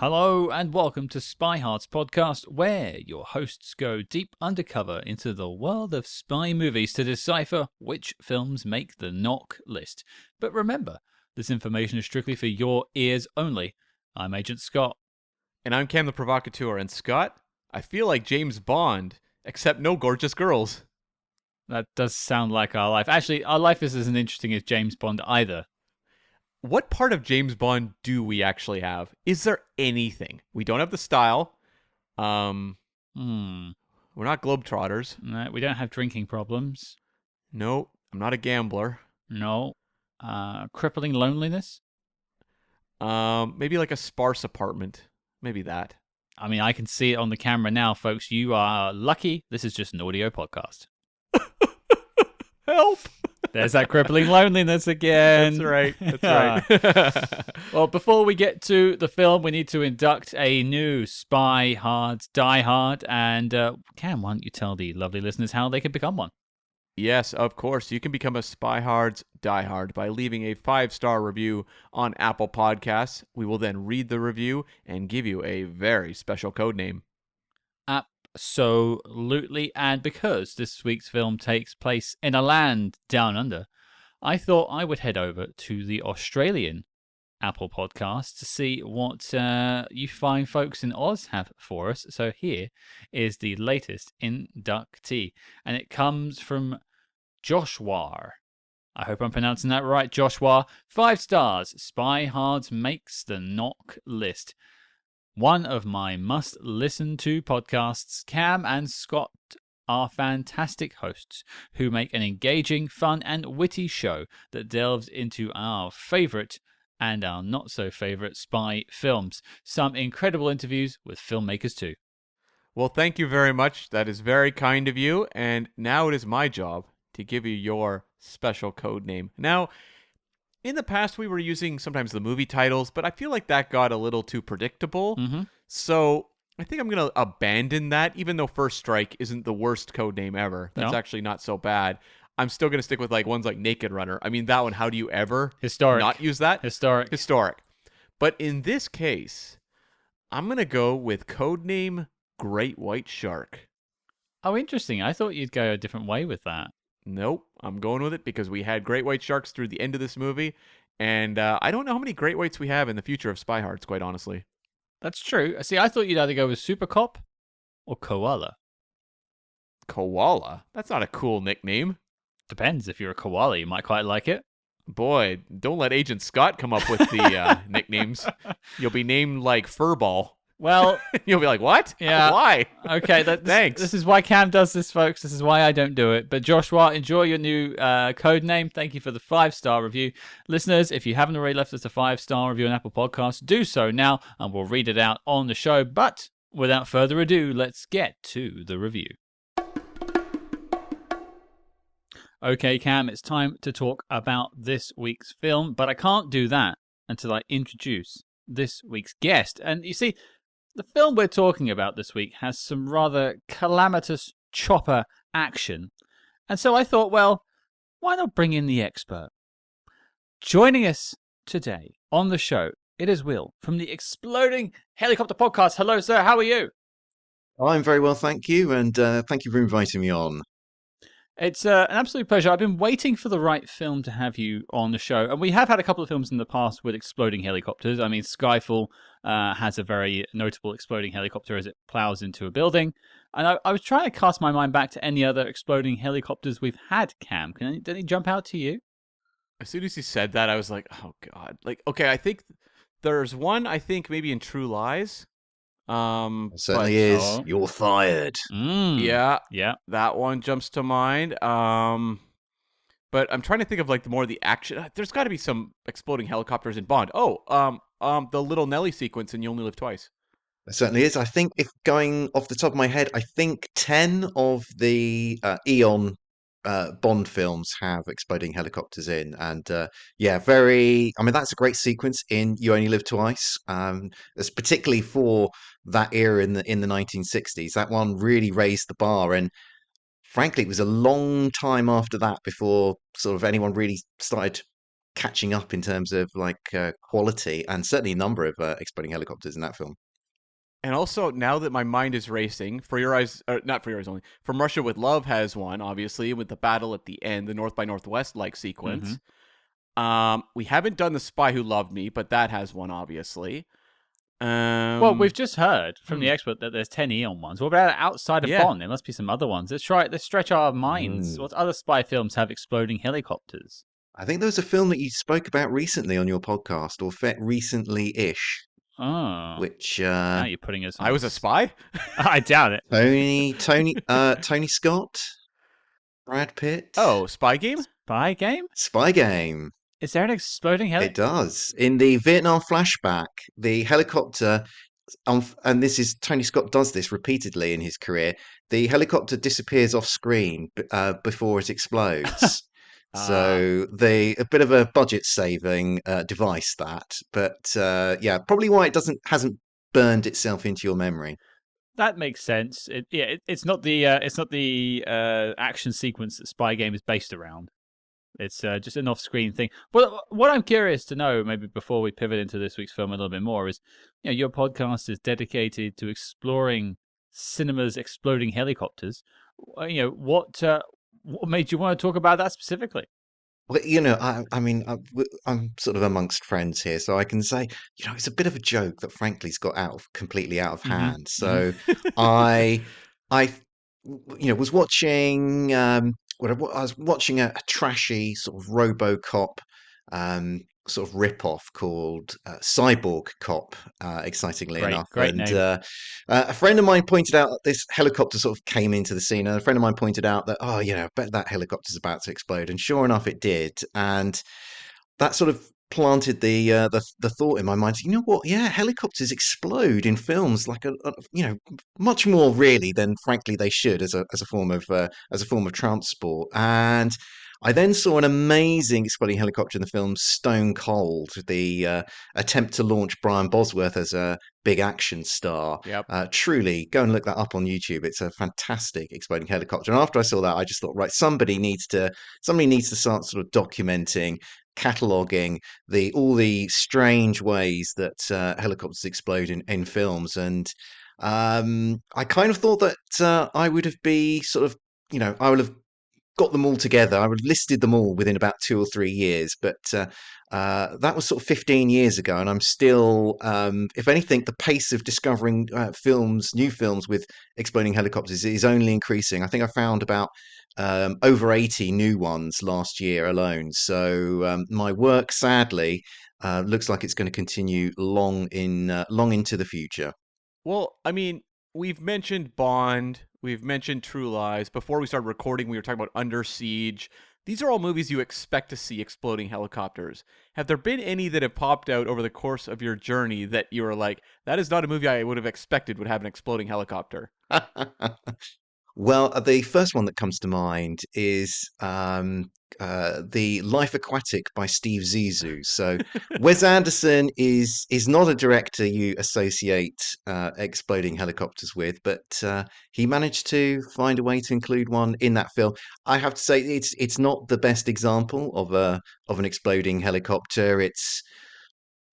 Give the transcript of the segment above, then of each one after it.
Hello and welcome to Spy Hearts podcast, where your hosts go deep undercover into the world of spy movies to decipher which films make the knock list. But remember, this information is strictly for your ears only. I'm Agent Scott. And I'm Cam the Provocateur. And Scott, I feel like James Bond, except no gorgeous girls. That does sound like our life. Actually, our life isn't as interesting as James Bond either. What part of James Bond do we actually have? Is there anything? We don't have the style. We're not globetrotters. No, we don't have drinking problems. No, I'm not a gambler. No. Crippling loneliness? Maybe like a sparse apartment. Maybe that. I mean, I can see it on the camera now, folks. You are lucky. This is just an audio podcast. Help! There's that crippling loneliness again. That's right. Well, before we get to the film, we need to induct a new Spy Hard Die Hard. And Cam, why don't you tell the lovely listeners how they can become one? Yes, of course. You can become a Spy Hard's Die Hard by leaving a 5-star review on Apple Podcasts. We will then read the review and give you a very special code name. Absolutely. And because this week's film takes place in a land down under, I thought I would head over to the Australian Apple Podcast to see what you fine folks in Oz have for us. So here is the latest inductee, and it comes from Joshua. I hope I'm pronouncing that right, Joshua. 5 stars. Spy Hard makes the knock list. One of my must-listen-to podcasts. Cam and Scott are fantastic hosts who make an engaging, fun, and witty show that delves into our favorite and our not-so-favorite spy films. Some incredible interviews with filmmakers, too. Well, thank you very much. That is very kind of you. And now it is my job to give you your special code name. Now, in the past, we were using sometimes the movie titles, but I feel like that got a little too predictable. Mm-hmm. So I think I'm going to abandon that, even though First Strike isn't the worst code name ever. That's actually not so bad. I'm still going to stick with like ones like Naked Runner. I mean, that one, how do you ever not use that? Historic. But in this case, I'm going to go with code name Great White Shark. Oh, interesting. I thought you'd go a different way with that. Nope, I'm going with it because we had great white sharks through the end of this movie, and I don't know how many great whites we have in the future of Spy Hards, quite honestly. That's true. See, I thought you'd either go with Super Cop or Koala. Koala? That's not a cool nickname. Depends. If you're a koala, you might quite like it. Boy, don't let Agent Scott come up with the nicknames. You'll be named like Furball. Well, you'll be like, what? Yeah. Why? Okay, thanks. This is why Cam does this, folks. This is why I don't do it. But Joshua, enjoy your new code name. Thank you for the 5-star review. Listeners, if you haven't already left us a 5-star review on Apple Podcasts, do so now, and we'll read it out on the show. But without further ado, let's get to the review. Okay, Cam, it's time to talk about this week's film, but I can't do that until I introduce this week's guest. And you see, the film we're talking about this week has some rather calamitous chopper action. And so I thought, well, why not bring in the expert? Joining us today on the show, it is Will from the Exploding Helicopter Podcast. Hello, sir. How are you? I'm very well, thank you. And thank you for inviting me on. It's an absolute pleasure. I've been waiting for the right film to have you on the show. And we have had a couple of films in the past with exploding helicopters. I mean, Skyfall has a very notable exploding helicopter as it plows into a building. And I was trying to cast my mind back to any other exploding helicopters we've had, Cam. Did any jump out to you? As soon as you said that, I was like, oh, God. Like, okay, I think there's one, I think, maybe in True Lies. It certainly is. You're fired. Yeah, yeah. That one jumps to mind. But I'm trying to think of like the action. There's got to be some exploding helicopters in Bond. The Little Nelly sequence in You Only Live Twice. It certainly is. I think, if going off the top of my head, I think 10 of the Eon Bond films have exploding helicopters in, and that's a great sequence in You Only Live Twice. It's particularly for that era in the 1960s. That one really raised the bar, and frankly, it was a long time after that before sort of anyone really started catching up in terms of quality, and certainly a number of exploding helicopters in that film. And also, now that my mind is racing, For Your Eyes, not For Your Eyes only, From Russia with Love has one, obviously, with the battle at the end, the North by Northwest-like sequence. We haven't done The Spy Who Loved Me, but that has one, obviously. Well, we've just heard from the expert that there's 10 Eon ones. What about outside of Bond? There must be some other ones. Let's stretch our minds. What other spy films have exploding helicopters? I think there was a film that you spoke about recently on your podcast, or recently-ish. Oh, which now you're putting us. I was a spy. I doubt it. Tony Scott, Brad Pitt. Oh, Spy Game. Spy Game. Spy Game. Is there an exploding helicopter? It does. In the Vietnam flashback, the helicopter, and this is Tony Scott does this repeatedly in his career. The helicopter disappears off screen before it explodes. So a bit of a budget saving device that, but probably why it hasn't burned itself into your memory. That makes sense. It's not the action sequence that Spy Game is based around. It's just an off-screen thing. But what I'm curious to know, maybe before we pivot into this week's film a little bit more, is your podcast is dedicated to exploring cinema's exploding helicopters. What made you want to talk about that specifically? Well, I'm sort of amongst friends here, so I can say, it's a bit of a joke that frankly's got completely out of hand. So I was watching, I was watching a trashy sort of RoboCop sort of rip-off called Cyborg Cop, excitingly enough. Great name. A friend of mine pointed out that this helicopter sort of came into the scene, and a friend of mine pointed out that, I bet that helicopter's about to explode. And sure enough, it did. And that sort of planted the thought in my mind. You know what? Yeah, helicopters explode in films like much more really than frankly they should as a form of transport. And I then saw an amazing exploding helicopter in the film Stone Cold, the attempt to launch Brian Bosworth as a big action star. Yep. Truly, go and look that up on YouTube. It's a fantastic exploding helicopter. And after I saw that, I just thought, right, somebody needs to start sort of documenting, cataloging all the strange ways that helicopters explode in films. And I kind of thought that I would have I would have got them all together. I would have listed them all within about 2 or 3 years, but that was sort of 15 years ago, and I'm still, if anything, the pace of discovering new films with exploding helicopters is only increasing. I think I found about over 80 new ones last year alone. So my work, sadly, looks like it's going to continue long into the future. Well, I mean, we've mentioned Bond, we've mentioned True Lies. Before we started recording, we were talking about Under Siege. These are all movies you expect to see exploding helicopters. Have there been any that have popped out over the course of your journey that you were like, that is not a movie I would have expected would have an exploding helicopter? Well, the first one that comes to mind is the Life Aquatic by Steve Zissou. So Wes Anderson is not a director you associate exploding helicopters with, but he managed to find a way to include one in that film. I have to say it's not the best example of an exploding helicopter.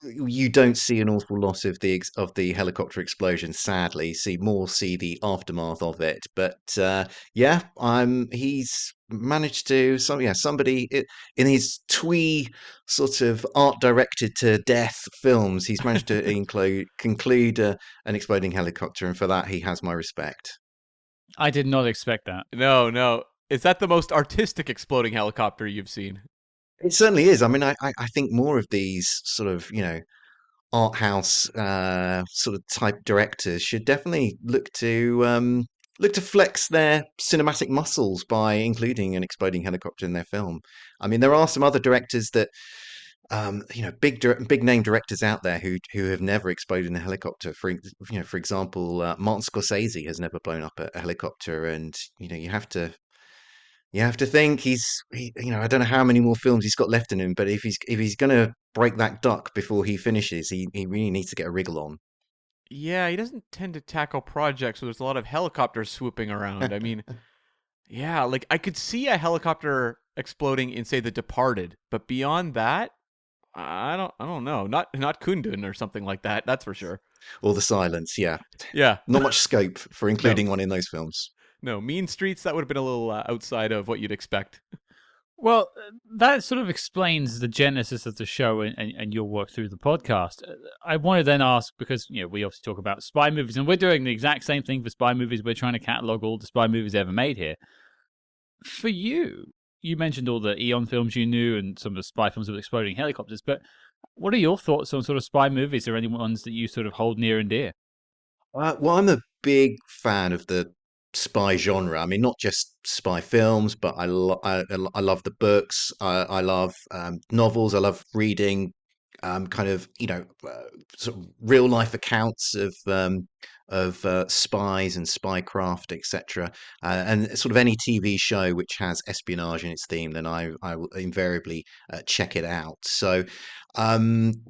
You don't see an awful lot of the helicopter explosion, sadly. See the aftermath of it. But he's managed to somebody in his twee sort of art directed to death films, he's managed to conclude an exploding helicopter, and for that he has my respect. I did not expect that. No. Is that the most artistic exploding helicopter you've seen? It certainly is. I mean, I think more of these sort of, art house sort of type directors should definitely look to flex their cinematic muscles by including an exploding helicopter in their film. I mean, there are some other directors that big name directors out there who have never exploded in a helicopter. For example, Martin Scorsese has never blown up a helicopter, and you have to think I don't know how many more films he's got left in him, but if he's going to break that duck before he finishes, he really needs to get a wriggle on. Yeah, he doesn't tend to tackle projects where there's a lot of helicopters swooping around. I mean, yeah, like I could see a helicopter exploding in, say, The Departed, but beyond that, I don't know. Not Kundun or something like that. That's for sure. Or The Silence, yeah. Yeah. Not much scope for including one in those films. No, Mean Streets, that would have been a little outside of what you'd expect. Well, that sort of explains the genesis of the show and your work through the podcast. I want to then ask, because we obviously talk about spy movies, and we're doing the exact same thing for spy movies. We're trying to catalog all the spy movies ever made here. For you mentioned all the Eon films you knew and some of the spy films with exploding helicopters, but what are your thoughts on sort of spy movies, or any ones that you sort of hold near and dear? Well, I'm a big fan of the spy genre. I mean, not just spy films, but I love the books. I love novels. I love reading kind of sort of real life accounts of spies and spycraft, etc. And sort of any TV show which has espionage in its theme, then I will invariably check it out. So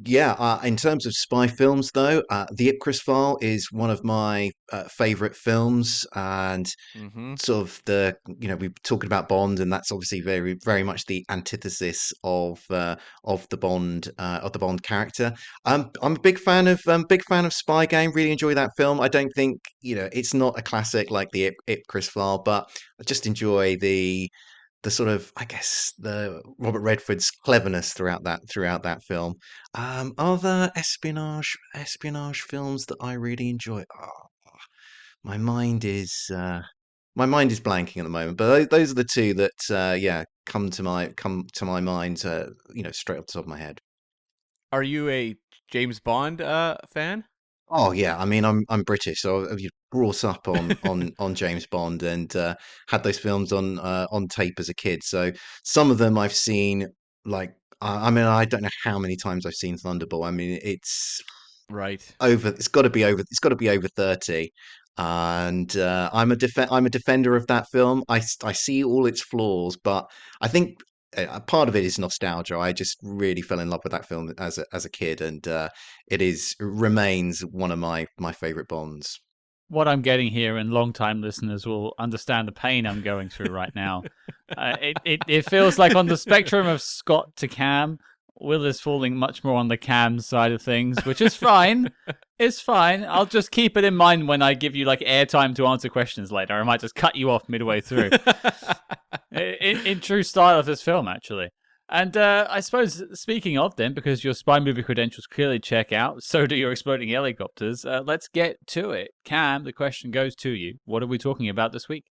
yeah, in terms of spy films, though, The Ipcris File is one of my favorite films, and Mm-hmm. sort of we're talking about Bond, and that's obviously very, very much the antithesis of the Bond character. I'm a big fan of Spy Game. Really enjoy that film. I don't think it's not a classic like the Ipcris File, but I just enjoy the sort of, I guess, the Robert Redford's cleverness throughout that film. Other espionage films that I really enjoy. Oh, my mind is blanking at the moment, but those are the two that yeah come to my mind. Straight off the top of my head. Are you a James Bond fan? Oh yeah, I mean I'm British, so I was brought up on James Bond and had those films on tape as a kid. So some of them I've seen, like I mean I don't know how many times I've seen Thunderball. I mean it's Right. over. It's got to be over 30. And I'm a defender of that film. I see all its flaws, but I think a part of it is nostalgia. I just really fell in love with that film as a kid, and remains one of my favorite Bonds. What I'm getting here, and long-time listeners will understand the pain I'm going through right now. It feels like on the spectrum of Scott to Cam, Will is falling much more on the Cam side of things, which is fine. It's fine. I'll just keep it in mind when I give you like airtime to answer questions later. I might just cut you off midway through. in true style of this film, actually. And I suppose, speaking of them, because your spy movie credentials clearly check out, so do your exploding helicopters, let's get to it. Cam, the question goes to you. What are we talking about this week?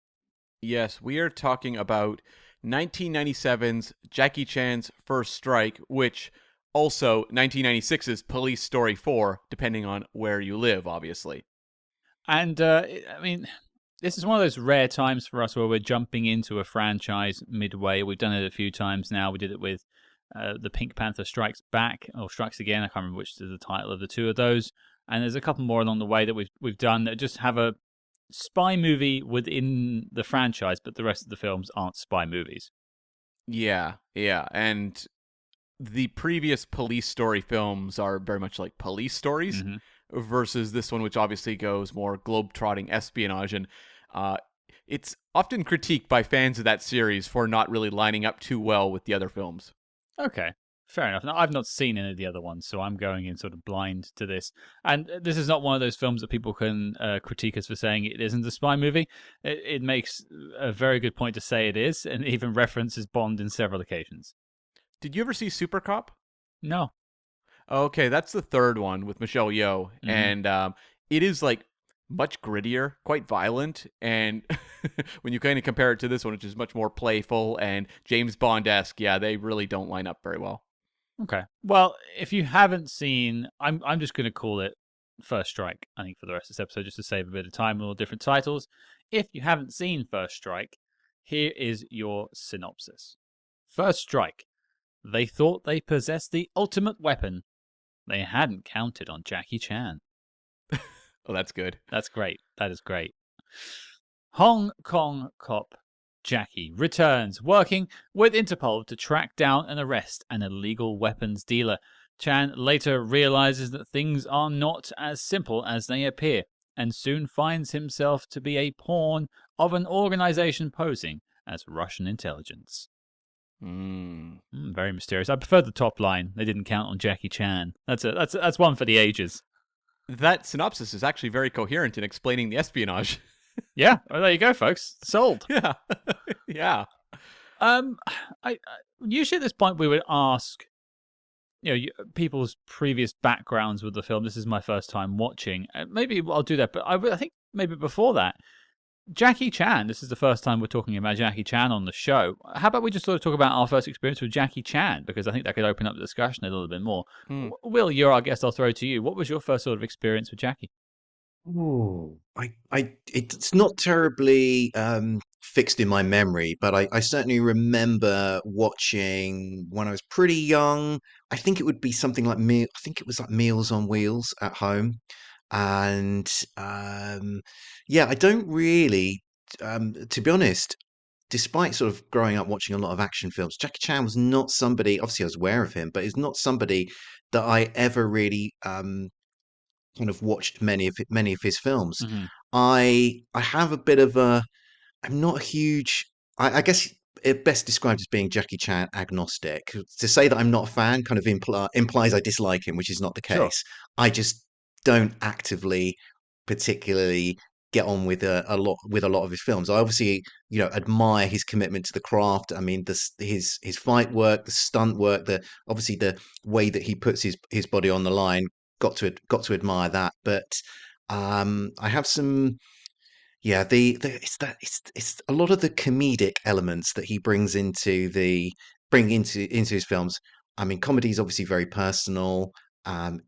Yes, we are talking about 1997's Jackie Chan's First Strike, which also 1996's Police Story 4, depending on where you live, obviously. And, I mean, this is one of those rare times for us where we're jumping into a franchise midway. We've done it a few times now. We did it with the Pink Panther Strikes Back, or Strikes Again. I can't remember which is the title of the two of those. And there's a couple more along the way that we've done that just have a spy movie within the franchise, but the rest of the films aren't spy movies. Yeah. And the previous Police Story films are very much like police stories, versus this one, which obviously goes more globe-trotting espionage. And it's often critiqued by fans of that series for not really lining up too well with the other films. Okay. Fair enough. Now, I've not seen any of the other ones, so I'm going in sort of blind to this. And this is not one of those films that people can critique us for saying it isn't a spy movie. It makes a very good point to say it is, and even references Bond in several occasions. Did you ever see Super Cop? No. Okay, that's the third one with Michelle Yeoh, and it is like much grittier, quite violent, and when you kind of compare it to this one, which is much more playful and James Bond-esque, yeah, they really don't line up very well. Okay. Well, if you haven't seen, I'm just going to call it First Strike, I think, for the rest of this episode, just to save a bit of time with all different titles. If you haven't seen First Strike, here is your synopsis. First Strike. They thought they possessed the ultimate weapon. They hadn't counted on Jackie Chan. Oh, that's good. That's great. That is great. Hong Kong cop Jackie returns, working with Interpol to track down and arrest an illegal weapons dealer. Chan later realizes that things are not as simple as they appear, and soon finds himself to be a pawn of an organization posing as Russian intelligence. Very mysterious. I prefer the top line. They didn't count on Jackie Chan. That's one for the ages. That synopsis is actually very coherent in explaining the espionage. Yeah, well, there you go, folks. Sold. Yeah, yeah. I usually at this point we would ask, people's previous backgrounds with the film. This is my first time watching. Maybe I'll do that, but I think maybe before that, Jackie Chan. This is the first time we're talking about Jackie Chan on the show. How about we just sort of talk about our first experience with Jackie Chan, because I think that could open up the discussion a little bit more. Will, you're our guest. I'll throw to you. What was your first sort of experience with Jackie? Oh, it's not terribly fixed in my memory, but I certainly remember watching when I was pretty young. I think it would be something like I think it was like Meals on Wheels at home, and yeah, I don't really, to be honest. Despite sort of growing up watching a lot of action films, Jackie Chan was not somebody. Obviously, I was aware of him, but he's not somebody that I ever really kind of watched many of his films. Mm-hmm. I have a bit of a I'm not a huge I guess it best described as being Jackie Chan agnostic. To say that I'm not a fan kind of implies I dislike him, which is not the Sure. case. I just don't actively particularly get on with a lot of his films. I obviously, admire his commitment to the craft. I mean, his fight work, the stunt work, the obviously the way that he puts his body on the line. Got to admire that. But I have some yeah, it's a lot of the comedic elements that he brings into his films. I mean, comedy is obviously very personal.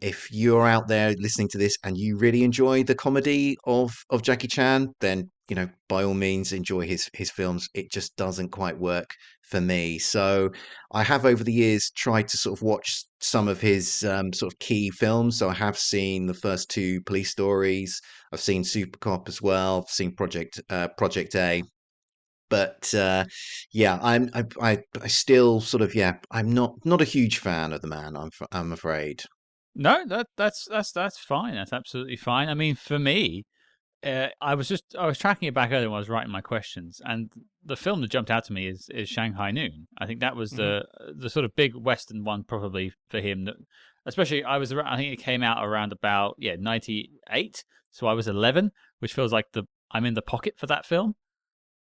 If you're out there listening to this and you really enjoy the comedy of Jackie Chan, then by all means enjoy his films. It just doesn't quite work for me. So I have over the years tried to sort of watch some of his sort of key films. So I have seen the first two Police Stories. I've seen Super Cop as well. I've seen Project A. But yeah, I still sort of I'm not a huge fan of the man. I'm afraid. No, that's fine. That's absolutely fine. I mean, for me, I was tracking it back earlier when I was writing my questions, and the film that jumped out to me is Shanghai Noon. I think that was the sort of big Western one probably for him. That, especially, I think it came out around about 98, so I was 11, which feels like I'm in the pocket for that film.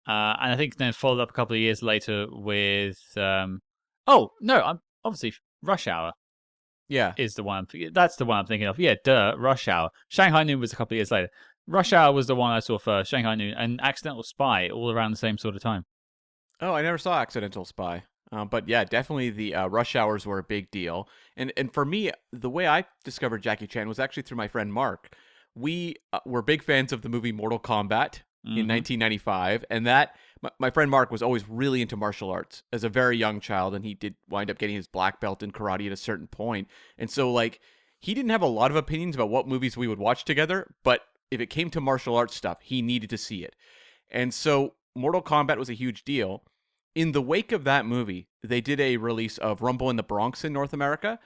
And I think then followed up a couple of years later with oh no, I'm obviously Rush Hour. Yeah, Is the one. That's the one I'm thinking of. Yeah, Rush Hour. Shanghai Noon was a couple of years later. Rush Hour was the one I saw first. Shanghai Noon and Accidental Spy, all around the same sort of time. Oh, I never saw Accidental Spy. But yeah, definitely the Rush Hours were a big deal. And for me, the way I discovered Jackie Chan was actually through my friend Mark. We were big fans of the movie Mortal Kombat in 1995, and that my friend Mark was always really into martial arts as a very young child, and he did wind up getting his black belt in karate at a certain point. And so, like, he didn't have a lot of opinions about what movies we would watch together, but if it came to martial arts stuff, he needed to see it. And so Mortal Kombat was a huge deal. In the wake of that movie, they did a release of Rumble in the Bronx in North America,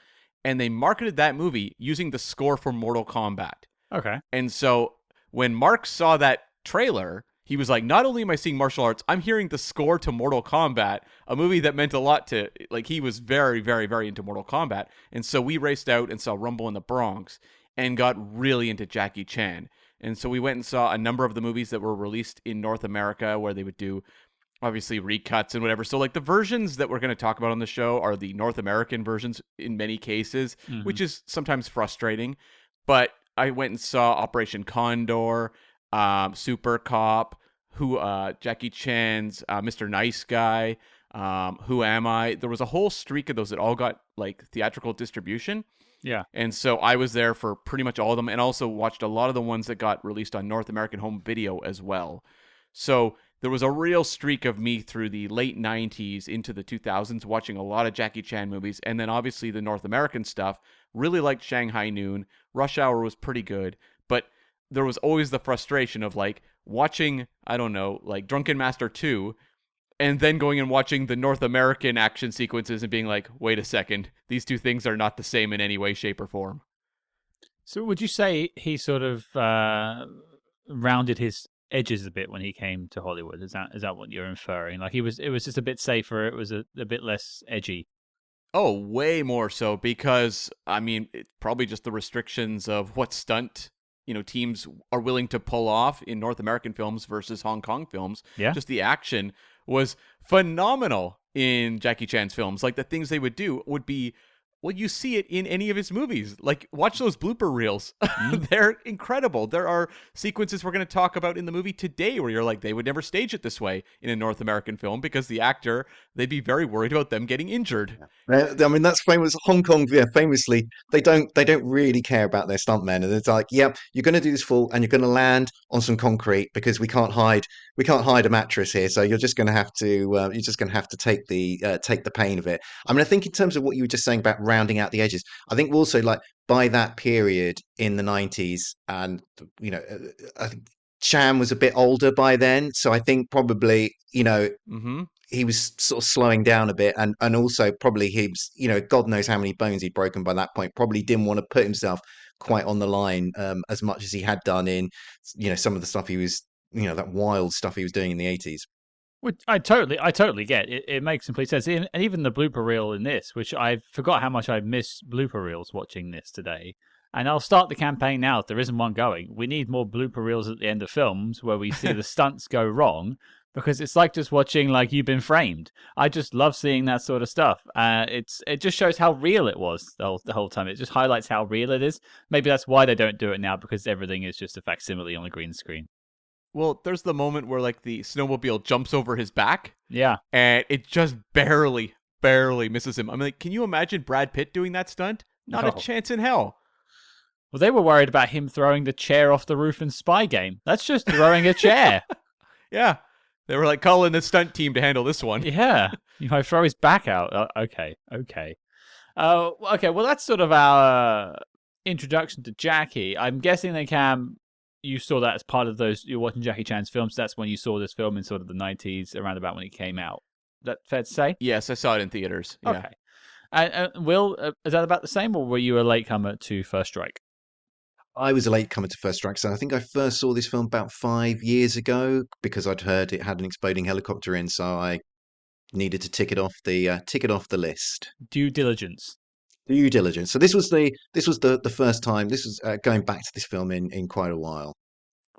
and they marketed that movie using the score from Mortal Kombat. Okay. And so when Mark saw that trailer, he was like, not only am I seeing martial arts, I'm hearing the score to Mortal Kombat, a movie that meant a lot to, like, he was very, very, very into Mortal Kombat. And so we raced out and saw Rumble in the Bronx and got really into Jackie Chan. And so we went and saw a number of the movies that were released in North America where they would do, obviously, recuts and whatever. So, like, the versions that we're going to talk about on the show are the North American versions in many cases, which is sometimes frustrating. But I went and saw Operation Condor, Super Cop, Jackie Chan's Mr. Nice Guy, Who Am I? There was a whole streak of those that all got, like, theatrical distribution. Yeah. And so I was there for pretty much all of them, and also watched a lot of the ones that got released on North American Home Video as well. So there was a real streak of me through the late 90s into the 2000s watching a lot of Jackie Chan movies, and then obviously the North American stuff. Really liked Shanghai Noon. Rush Hour was pretty good, but there was always the frustration of, like, watching, I don't know, like Drunken Master 2, and then going and watching the North American action sequences and being like, wait a second, these two things are not the same in any way, shape, or form. So would you say he sort of rounded his edges a bit when he came to Hollywood. Is that what you're inferring? Like it was just a bit safer. It was a bit less edgy. Oh, way more so, because I mean, it's probably just the restrictions of what stunt teams are willing to pull off in North American films versus Hong Kong films. Yeah, just the action was phenomenal in Jackie Chan's films. Like the things they would do would be, well, you see it in any of his movies. Like, watch those blooper reels. They're incredible. There are sequences we're going to talk about in the movie today where you're like, they would never stage it this way in a North American film because the actor, they'd be very worried about them getting injured. I mean, that's famous. Hong Kong, yeah, famously, they don't really care about their stuntmen, and it's like, yep, you're going to do this fall, and you're going to land on some concrete because we can't hide a mattress here, so you're just going to have to take the pain of it. I mean, I think in terms of what you were just saying about rounding out the edges, I think also like by that period in the 90s, and I think Chan was a bit older by then, so I think probably Mm-hmm. he was sort of slowing down a bit, and also probably he was, God knows how many bones he'd broken by that point. Probably didn't want to put himself quite on the line as much as he had done in some of the stuff he was, that wild stuff he was doing in the 80s. Which I totally get. It makes complete sense. And even the blooper reel in this, which I forgot how much I missed blooper reels watching this today. And I'll start the campaign now if there isn't one going. We need more blooper reels at the end of films where we see the stunts go wrong, because it's like just watching like You've Been Framed. I just love seeing that sort of stuff. It just shows how real it was the whole time. It just highlights how real it is. Maybe that's why they don't do it now, because everything is just a facsimile on a green screen. Well, there's the moment where like the snowmobile jumps over his back. Yeah. And it just barely misses him. I mean, like, can you imagine Brad Pitt doing that stunt? Not a chance in hell. Well, they were worried about him throwing the chair off the roof in Spy Game. That's just throwing a chair. Yeah. They were like, calling the stunt team to handle this one. Yeah. Throw his back out. Okay. Okay, well, that's sort of our introduction to Jackie. I'm guessing you saw that as part of those, you're watching Jackie Chan's films. That's when you saw this film in sort of the 90s, around about when it came out. Is that fair to say? Yes, I saw it in theaters. Yeah. Okay. And Will, is that about the same, or were you a latecomer to First Strike? I was a latecomer to First Strike, so I think I first saw this film about 5 years ago because I'd heard it had an exploding helicopter in, so I needed to tick it off the list. Due diligence. Due diligence. So this was the first time. This was going back to this film in quite a while.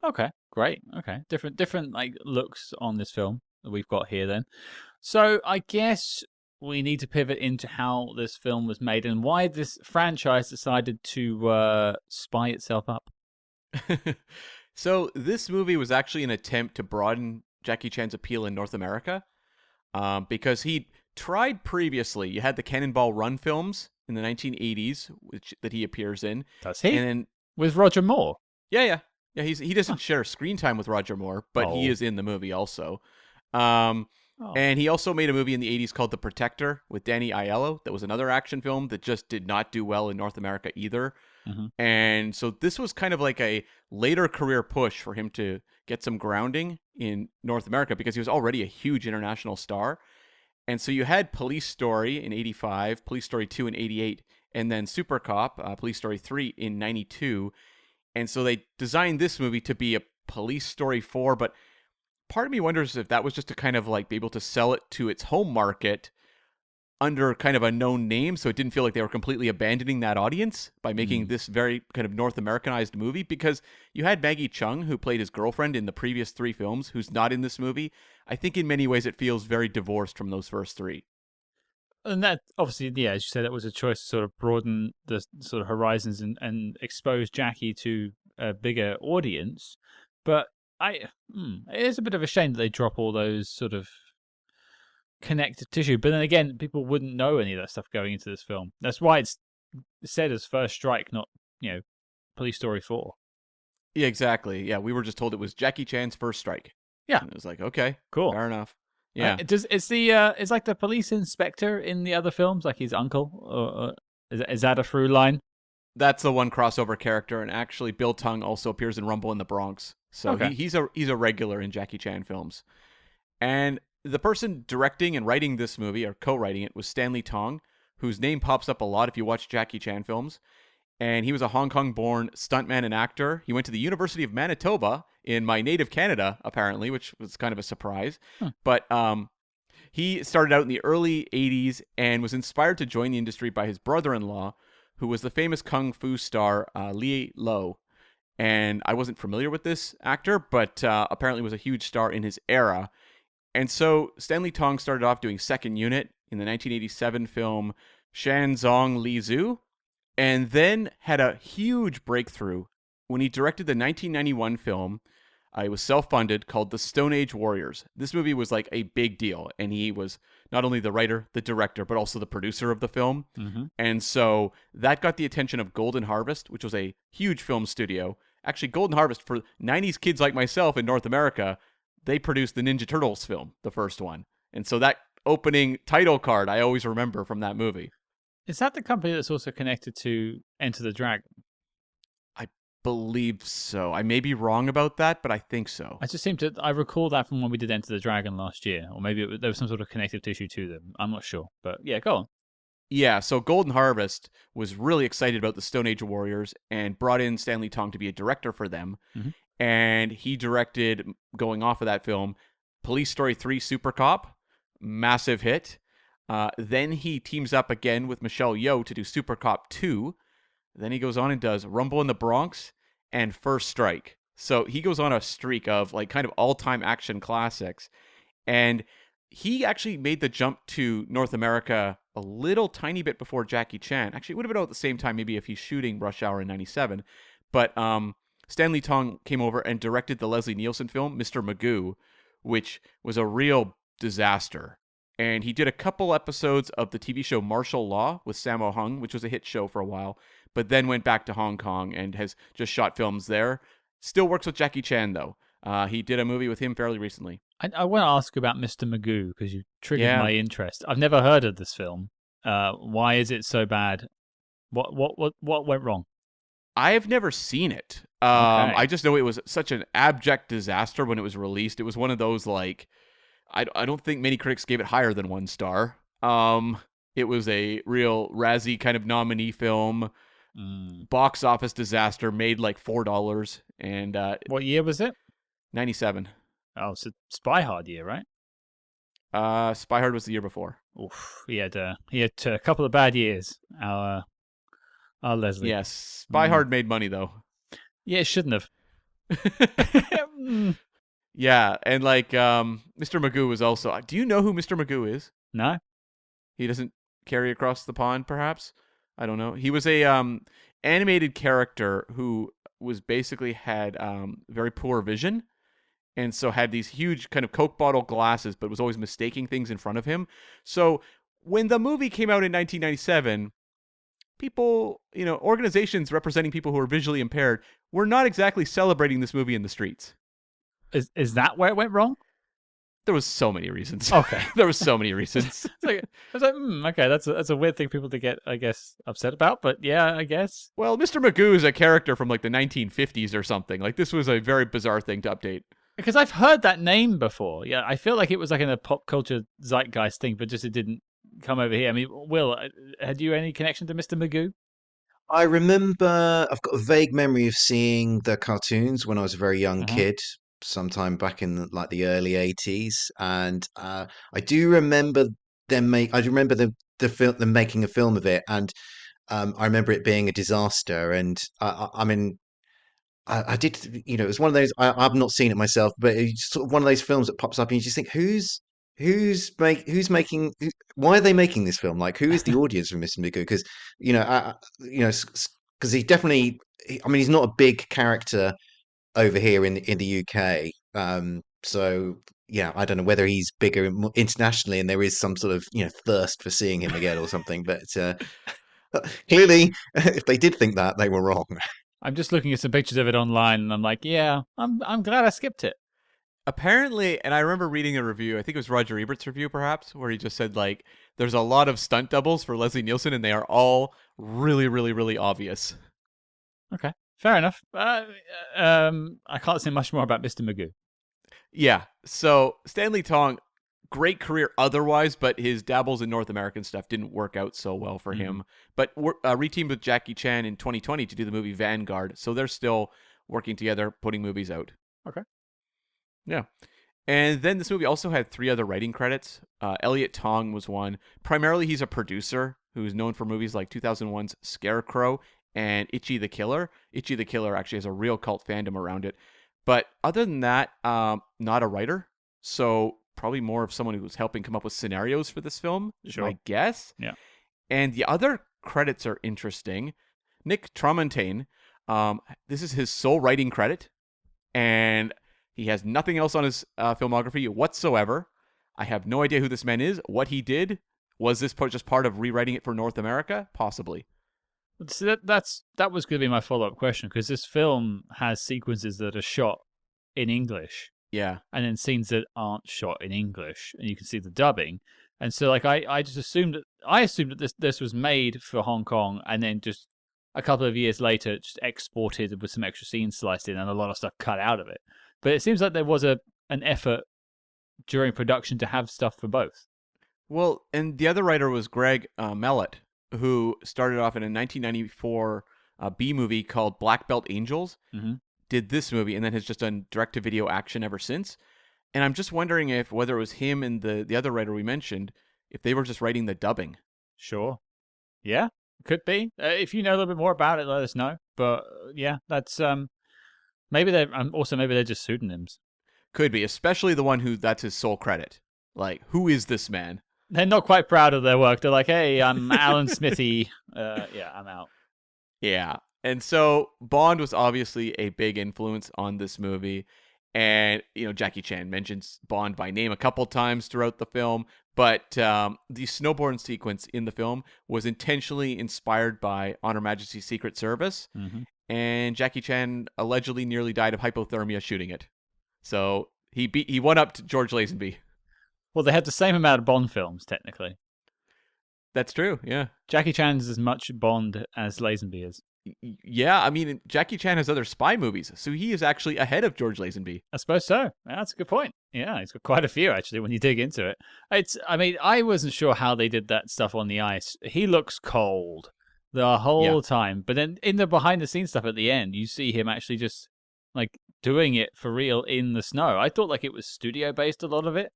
Okay, great. Okay, different like looks on this film that we've got here then. So I guess we need to pivot into how this film was made and why this franchise decided to spy itself up. So this movie was actually an attempt to broaden Jackie Chan's appeal in North America, because he tried previously. You had the Cannonball Run films in the 1980s, that he appears in. Does he? And then, with Roger Moore? Yeah. He doesn't share screen time with Roger Moore, but he is in the movie also. And he also made a movie in the 80s called The Protector with Danny Aiello. That was another action film that just did not do well in North America either. Mm-hmm. And so this was kind of like a later career push for him to get some grounding in North America because he was already a huge international star. And so you had Police Story in 85, Police Story 2 in 88, and then Super Cop, Police Story 3 in 92. And so they designed this movie to be a Police Story 4, but part of me wonders if that was just to kind of like be able to sell it to its home market under kind of a known name, so it didn't feel like they were completely abandoning that audience by making this very kind of North Americanized movie, because you had Maggie Chung, who played his girlfriend in the previous 3 films, who's not in this movie. I think in many ways it feels very divorced from those first 3. And that, obviously, yeah, as you said, that was a choice to sort of broaden the sort of horizons and expose Jackie to a bigger audience. But it is a bit of a shame that they drop all those sort of connective tissue. But then again, people wouldn't know any of that stuff going into this film. That's why it's said as First Strike, not, Police Story 4. Yeah, exactly. Yeah, we were just told it was Jackie Chan's first strike. Yeah. And it was like, okay, cool. Fair enough. Yeah. It's like the police inspector in the other films, like his uncle, or is that a through line? That's the one crossover character, and actually Bill Tung also appears in Rumble in the Bronx. So okay. he's a regular in Jackie Chan films. And the person directing and writing this movie, or co-writing it, was Stanley Tong, whose name pops up a lot if you watch Jackie Chan films. and he was a Hong Kong-born stuntman and actor. He went to the University of Manitoba in my native Canada, apparently, which was kind of a surprise. But he started out in the early 80s and was inspired to join the industry by his brother-in-law, who was the famous kung fu star Li Lo. And I wasn't familiar with this actor, but apparently was a huge star in his era. And so Stanley Tong started off doing second unit in the 1987 film Shanzong Li Zhu, and then had a huge breakthrough when he directed the 1991 film. It was self-funded, called The Stone Age Warriors. This movie was like a big deal, and he was not only the writer, the director, but also the producer of the film. And so that got the attention of Golden Harvest, which was a huge film studio. Actually, Golden Harvest, for 90s kids like myself in North America, they produced the Ninja Turtles film, the first one. And so that opening title card, I always remember from that movie. Is that the company that's also connected to Enter the Dragon? I believe so. I may be wrong about that, but I think so. I recall that from when we did Enter the Dragon last year, or maybe there was some sort of connective tissue to them. I'm not sure, but yeah, go on. Yeah, so Golden Harvest was really excited about the Stone Age Warriors and brought in Stanley Tong to be a director for them. And he directed, going off of that film, Police Story 3 Super Cop, massive hit. Then he teams up again with Michelle Yeoh to do Super Cop 2. Then he goes on and does Rumble in the Bronx and First Strike. So he goes on a streak of like kind of all-time action classics. And he actually made the jump to North America a little tiny bit before Jackie Chan. Actually, it would have been about the same time, maybe if he's shooting Rush Hour in 97. But Stanley Tong came over and directed the Leslie Nielsen film, Mr. Magoo, which was a real disaster. And he did a couple episodes of the TV show Martial Law with Sammo Hung, which was a hit show for a while, but then went back to Hong Kong and has just shot films there. Still works with Jackie Chan, though. He did a movie with him fairly recently. I want to ask about Mr. Magoo, because you triggered my interest. I've never heard of this film. Why is it so bad? What went wrong? I have never seen it. Okay. I just know it was such an abject disaster when it was released. It was one of those, like, I don't think many critics gave it higher than 1 star. It was a real Razzie kind of nominee film. Box office disaster, made like $4. And what year was it? 97. Oh, so Spy Hard year, right? Spy Hard was the year before. Oof, he had a couple of bad years. Our Leslie. Yes, Spy Hard made money though. Yeah, it shouldn't have. Yeah, and like Mr. Magoo was also. Do you know who Mr. Magoo is? No. He doesn't carry across the pond, perhaps. I don't know. He was a animated character who was basically had very poor vision, and so had these huge kind of Coke bottle glasses, but was always mistaking things in front of him. So when the movie came out in 1997, people, organizations representing people who are visually impaired were not exactly celebrating this movie in the streets. Is that where it went wrong? There was so many reasons. Okay. There was so many reasons. I was like, okay, that's a weird thing for people to get, I guess, upset about, but yeah, I guess. Well, Mr. Magoo is a character from like the 1950s or something. Like, this was a very bizarre thing to update. Because I've heard that name before. Yeah, I feel like it was like in a pop culture zeitgeist thing, but just it didn't come over here. I mean, Will, had you any connection to Mr. Magoo? I remember, I've got a vague memory of seeing the cartoons when I was a very young kid, sometime back in like the early 80s, and I do remember them them making a film of it, and I remember it being a disaster. And I mean, I did, it was one of those. I've not seen it myself, but it's sort of one of those films that pops up, and you just think, why are they making this film? Like, who is the audience for Mr. Magoo? Because because he definitely, I mean, he's not a big character over here in the UK. So yeah, I don't know whether he's bigger internationally, and there is some sort of thirst for seeing him again or something. But clearly, if they did think that, they were wrong. I'm just looking at some pictures of it online, and I'm like, yeah, I'm glad I skipped it. Apparently, and I remember reading a review, I think it was Roger Ebert's review perhaps, where he just said, like, there's a lot of stunt doubles for Leslie Nielsen, and they are all really, really, really obvious. Okay, fair enough. I can't say much more about Mr. Magoo. Yeah, so Stanley Tong great career otherwise, but his dabbles in North American stuff didn't work out so well for him. But reteamed with Jackie Chan in 2020 to do the movie Vanguard, so they're still working together, putting movies out. Okay. Yeah. And then this movie also had 3 other writing credits. Elliot Tong was one. Primarily, he's a producer who's known for movies like 2001's Scarecrow and Itchy the Killer. Itchy the Killer actually has a real cult fandom around it. But other than that, not a writer. So probably more of someone who was helping come up with scenarios for this film, is my guess. Yeah. And the other credits are interesting. Nick Tramontaine, this is his sole writing credit. And he has nothing else on his filmography whatsoever. I have no idea who this man is, what he did. Was this just part of rewriting it for North America? Possibly. So that was going to be my follow-up question, because this film has sequences that are shot in English. Yeah. And then scenes that aren't shot in English, and you can see the dubbing. And so, like, I just assumed that this was made for Hong Kong, and then just a couple of years later, just exported with some extra scenes sliced in and a lot of stuff cut out of it. But it seems like there was an effort during production to have stuff for both. Well, and the other writer was Greg Mellett, who started off in a 1994 B movie called Black Belt Angels, did this movie, and then has just done direct-to-video action ever since. And I'm just wondering if whether it was him and the other writer we mentioned, if they were just writing the dubbing. Sure. Yeah, could be. If you know a little bit more about it, let us know. But yeah, that's maybe they're just pseudonyms. Could be, especially the one that's his sole credit. Like, who is this man? They're not quite proud of their work. They're like, hey, I'm Alan Smithy. Yeah, I'm out. Yeah. And so Bond was obviously a big influence on this movie. And, Jackie Chan mentions Bond by name a couple times throughout the film. But the snowboard sequence in the film was intentionally inspired by On Her Majesty's Secret Service. And Jackie Chan allegedly nearly died of hypothermia shooting it. So he won up to George Lazenby. Well, they have the same amount of Bond films, technically. That's true, yeah. Jackie Chan's as much Bond as Lazenby is. Yeah, I mean, Jackie Chan has other spy movies, so he is actually ahead of George Lazenby. I suppose so. Yeah, that's a good point. Yeah, he's got quite a few, actually, when you dig into it. I wasn't sure how they did that stuff on the ice. He looks cold the whole time. But then in the behind-the-scenes stuff at the end, you see him actually just, like, doing it for real in the snow. I thought, like, it was studio-based, a lot of it.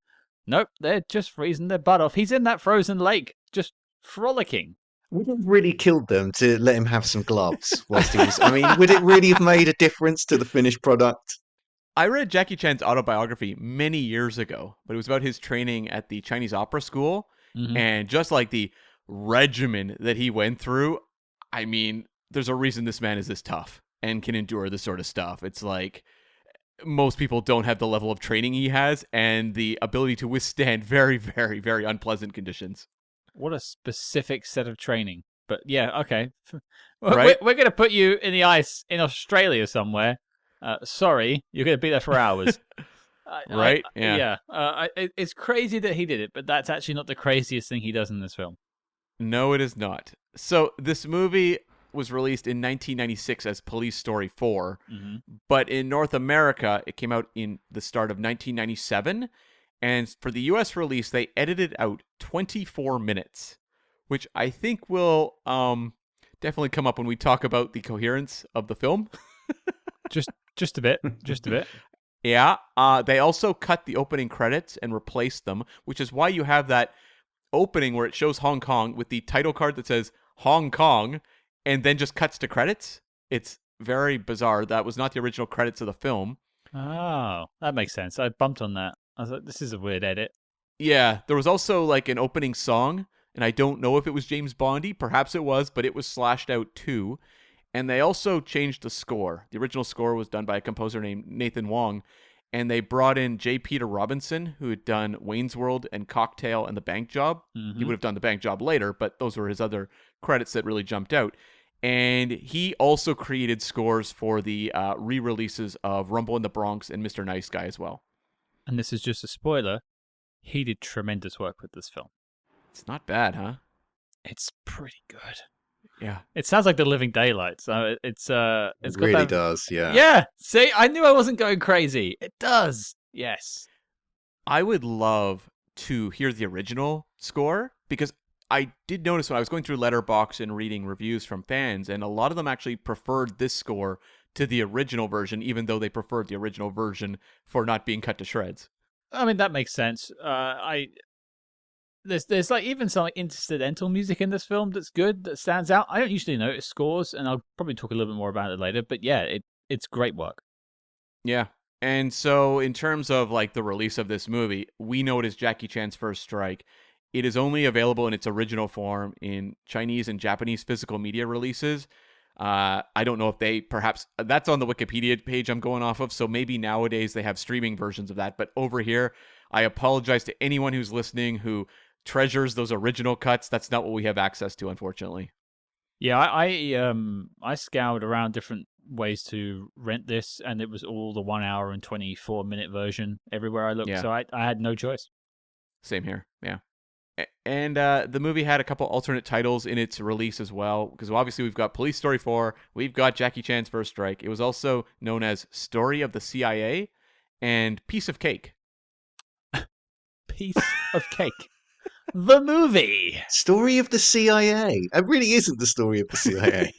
Nope, they're just freezing their butt off. He's in that frozen lake, just frolicking. Would it have really killed them to let him have some gloves whilst he was... I mean, would it really have made a difference to the finished product? I read Jackie Chan's autobiography many years ago, but it was about his training at the Chinese opera school. And just like the regimen that he went through, I mean, there's a reason this man is this tough and can endure this sort of stuff. It's like most people don't have the level of training he has and the ability to withstand very, very, very unpleasant conditions. What a specific set of training. But yeah, okay. Right? We're going to put you in the ice in Australia somewhere. Sorry, you're going to be there for hours. Right? It's crazy that he did it, but that's actually not the craziest thing he does in this film. No, it is not. So this movie was released in 1996 as Police Story 4, but in North America, it came out in the start of 1997. And for the US release, they edited out 24 minutes, which I think will definitely come up when we talk about the coherence of the film. Just a bit. Yeah. They also cut the opening credits and replaced them, which is why you have that opening where it shows Hong Kong with the title card that says Hong Kong and then just cuts to credits. It's very bizarre. That was not the original credits of the film. Oh, that makes sense. I bumped on that. I was like, this is a weird edit. Yeah, there was also like an opening song, and I don't know if it was James Bondy. Perhaps it was, but it was slashed out too. And they also changed the score. The original score was done by a composer named Nathan Wong, and they brought in J. Peter Robinson, who had done Wayne's World and Cocktail and The Bank Job. He would have done The Bank Job later, but those were his other credits that really jumped out. And he also created scores for the re-releases of Rumble in the Bronx and Mr. Nice Guy as well. And this is just a spoiler. He did tremendous work with this film. It's not bad, huh? It's pretty good. Yeah. It sounds like The Living Daylights. It's got really that... does, yeah. Yeah. See, I knew I wasn't going crazy. It does. Yes. I would love to hear the original score, because I did notice when I was going through Letterboxd and reading reviews from fans, and a lot of them actually preferred this score to the original version, even though they preferred the original version for not being cut to shreds. I mean, that makes sense. There's like even some like incidental music in this film that's good, that stands out. I don't usually notice scores, and I'll probably talk a little bit more about it later. But yeah, it's great work. Yeah. And so in terms of like the release of this movie, we know it is Jackie Chan's first strike. It is only available in its original form in Chinese and Japanese physical media releases. I don't know if they perhaps that's on the Wikipedia page I'm going off of. So maybe nowadays they have streaming versions of that. But over here, I apologize to anyone who's listening who treasures those original cuts. That's not what we have access to, unfortunately. Yeah, I scoured around different ways to rent this, and it was all the 1 hour and 24-minute version everywhere I looked. Yeah. So I had no choice. Same here. Yeah. And the movie had a couple alternate titles in its release as well, because obviously we've got Police Story 4, we've got Jackie Chan's First Strike. It was also known as Story of the CIA and Piece of Cake. Piece of Cake. The movie. Story of the CIA. It really isn't the story of the CIA.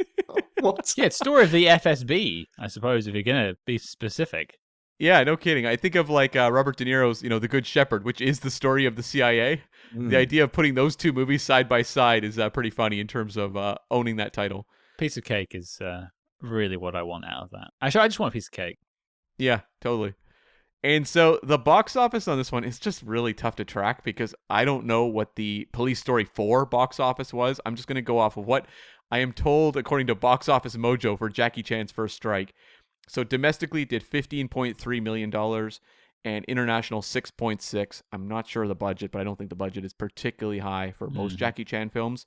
What? Yeah, it's Story of the FSB, I suppose, if you're going to be specific. Yeah, no kidding. I think of like Robert De Niro's, The Good Shepherd, which is the story of the CIA. The idea of putting those two movies side by side is pretty funny in terms of owning that title. Piece of Cake is really what I want out of that. Actually, I just want a piece of cake. Yeah, totally. And so the box office on this one is just really tough to track because I don't know what the Police Story 4 box office was. I'm just going to go off of what I am told according to Box Office Mojo for Jackie Chan's First Strike. So domestically it did $15.3 million and international 6.6. I'm not sure of the budget, but I don't think the budget is particularly high for most Jackie Chan films.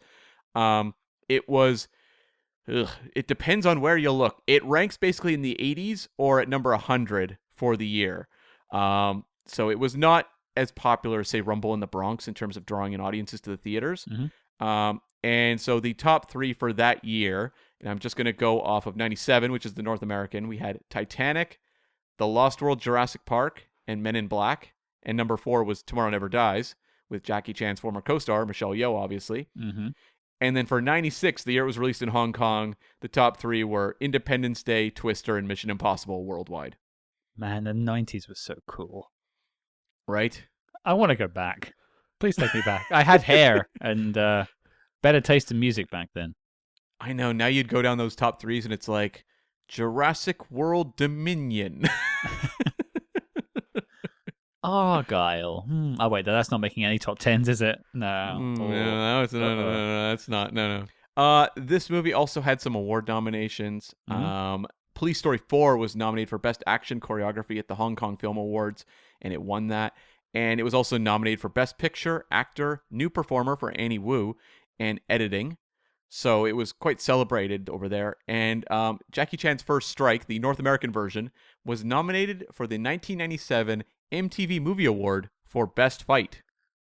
It was... it depends on where you look. It ranks basically in the 80s or at number 100 for the year. So it was not as popular as, say, Rumble in the Bronx in terms of drawing in audiences to the theaters. And so the top three for that year, and I'm just going to go off of 97, which is the North American, we had Titanic, The Lost World, Jurassic Park, and Men in Black. And number 4 was Tomorrow Never Dies, with Jackie Chan's former co-star, Michelle Yeoh, obviously. And then for 96, the year it was released in Hong Kong, the top 3 were Independence Day, Twister, and Mission Impossible worldwide. Man, the 90s was so cool. Right? I want to go back. Please take me back. I had hair and better taste in music back then. I know. Now you'd go down those top 3s and it's like Jurassic World Dominion. Argyle. Oh, wait, that's not making any top 10s, is it? No. No, that's not. No. This movie also had some award nominations. Police Story 4 was nominated for Best Action Choreography at the Hong Kong Film Awards, and it won that. And it was also nominated for Best Picture, Actor, New Performer for Annie Wu, and Editing. So it was quite celebrated over there. And Jackie Chan's First Strike, the North American version, was nominated for the 1997 MTV Movie Award for Best Fight.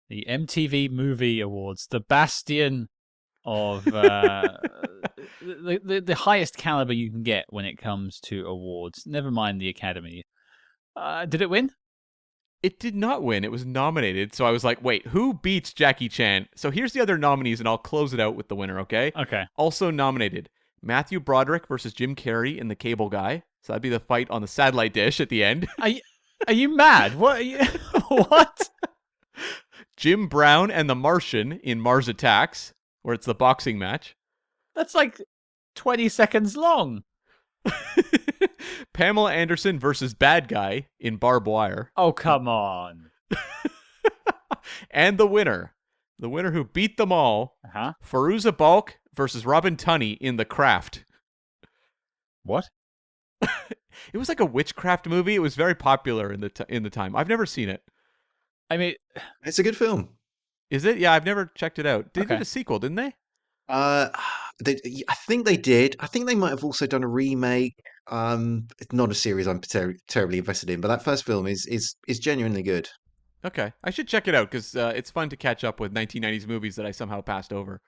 The MTV Movie Awards, the bastion of the highest caliber you can get when it comes to awards. Never mind the Academy. Did it win? It did not win. It was nominated. So I was like, wait, who beats Jackie Chan? So here's the other nominees, and I'll close it out with the winner, okay? Okay. Also nominated, Matthew Broderick versus Jim Carrey in The Cable Guy. So that'd be the fight on the satellite dish at the end. Are you mad? What? What? Jim Brown and The Martian in Mars Attacks, where it's the boxing match. That's like 20 seconds long. Pamela Anderson versus Bad Guy in Barbed Wire. Oh, come on. And the winner who beat them all, Fairuza Balk versus Robin Tunney in The Craft. What? It was like a witchcraft movie. It was very popular in the time. I've never seen it. I mean, it's a good film. Is it? Yeah, I've never checked it out. They did a sequel, didn't they? I think they did. I think they might have also done a remake. It's not a series I'm terribly invested in, but that first film is genuinely good. Okay, I should check it out because it's fun to catch up with 1990s movies that I somehow passed over.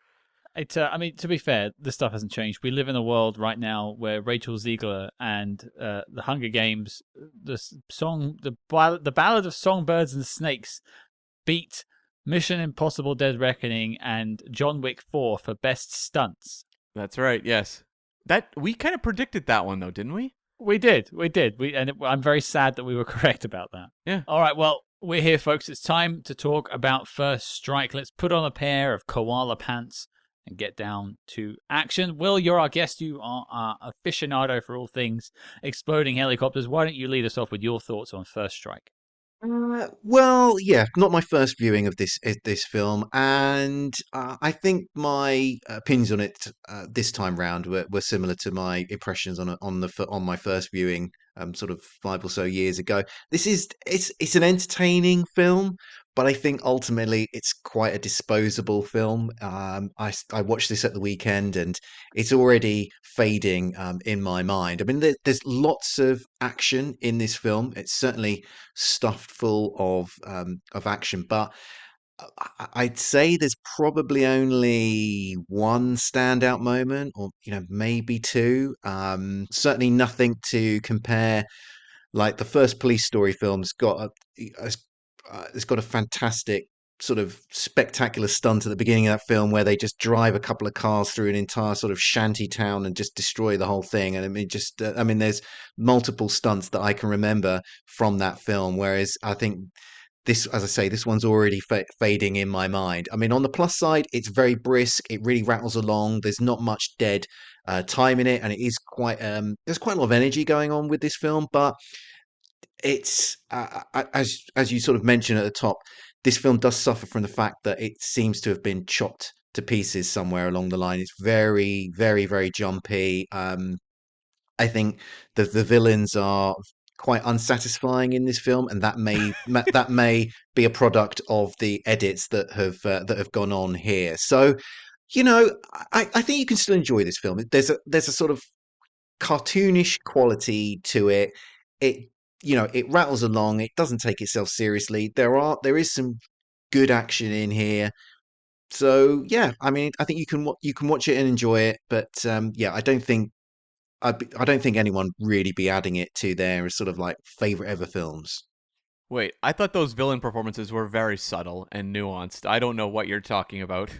I mean, to be fair, this stuff hasn't changed. We live in a world right now where Rachel Ziegler and the Hunger Games, the Ballad of Songbirds and Snakes, beat Mission Impossible: Dead Reckoning and John Wick 4 for best stunts. That's right. Yes, that we kind of predicted that one though, didn't we? We did. I'm very sad that we were correct about that. Yeah. All right. Well, we're here, folks. It's time to talk about First Strike. Let's put on a pair of koala pants and get down to action. Will, you're our guest. You are our aficionado for all things exploding helicopters. Why don't you lead us off with your thoughts on First Strike? Well, yeah, not my first viewing of this film, and I think my opinions on it this time round were similar to my impressions on my first viewing, sort of 5 or so years ago. It's an entertaining film, but I think ultimately it's quite a disposable film. I watched this at the weekend, and it's already fading in my mind. I mean, there's lots of action in this film. It's certainly stuffed full of action, but I'd say there's probably only one standout moment, or maybe two. Certainly nothing to compare. Like the first Police Story film's it's got a fantastic sort of spectacular stunt at the beginning of that film where they just drive a couple of cars through an entire sort of shanty town and just destroy the whole thing. And I mean, there's multiple stunts that I can remember from that film. Whereas I think this, as I say, this one's already fading in my mind. I mean, on the plus side, it's very brisk. It really rattles along. There's not much dead time in it, and it is there's quite a lot of energy going on with this film. But it's as you sort of mentioned at the top, this film does suffer from the fact that it seems to have been chopped to pieces somewhere along the line. It's very, very, very jumpy. I think the villains are quite unsatisfying in this film, and that may be a product of the edits that have gone on here. So, I think you can still enjoy this film. There's a sort of cartoonish quality to it. It rattles along. It doesn't take itself seriously. There is some good action in here. So yeah, I mean, I think you can watch it and enjoy it. But yeah, I don't think anyone really be adding it to their sort of like favorite ever films. Wait, I thought those villain performances were very subtle and nuanced. I don't know what you're talking about.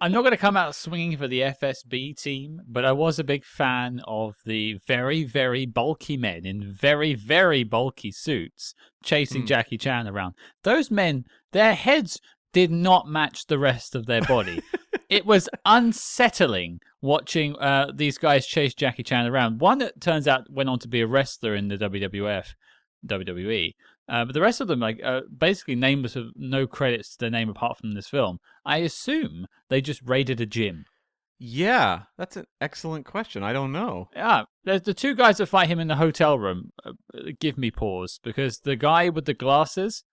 I'm not going to come out swinging for the FSB team, but I was a big fan of the very, very bulky men in very, very bulky suits chasing Jackie Chan around. Those men, their heads did not match the rest of their body. It was unsettling watching these guys chase Jackie Chan around. One that turns out went on to be a wrestler in the WWE. But the rest of them, basically nameless, of no credits to their name apart from this film. I assume they just raided a gym. Yeah, that's an excellent question. I don't know. Yeah, there's the two guys that fight him in the hotel room. Give me pause, because the guy with the glasses,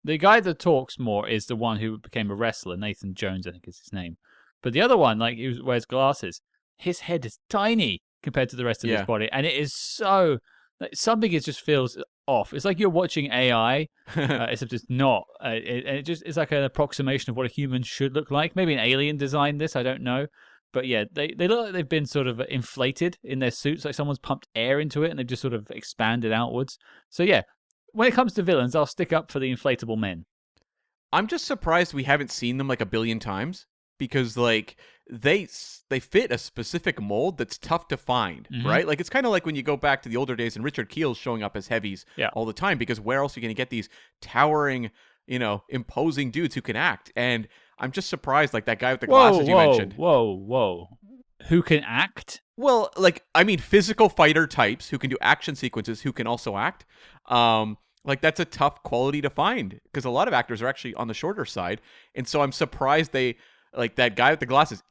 the guy that talks more is the one who became a wrestler. Nathan Jones, I think is his name. But the other one, he wears glasses. His head is tiny compared to the rest of his body, and it is so something. It just feels off. It's like you're watching AI, except it's not. It's like an approximation of what a human should look like. Maybe an alien designed this. I don't know. But yeah, they look like they've been sort of inflated in their suits, like someone's pumped air into it and they've just sort of expanded outwards. So yeah, when it comes to villains, I'll stick up for the inflatable men. I'm just surprised we haven't seen them like a billion times, because they fit a specific mold that's tough to find, right? Like it's kind of like when you go back to the older days and Richard Keel's showing up as heavies all the time, because where else are you going to get these towering, imposing dudes who can act? And I'm just surprised, like that guy with the glasses you mentioned. Whoa. Who can act? Well, physical fighter types who can do action sequences, who can also act. That's a tough quality to find, because a lot of actors are actually on the shorter side. And so I'm surprised that guy with the glasses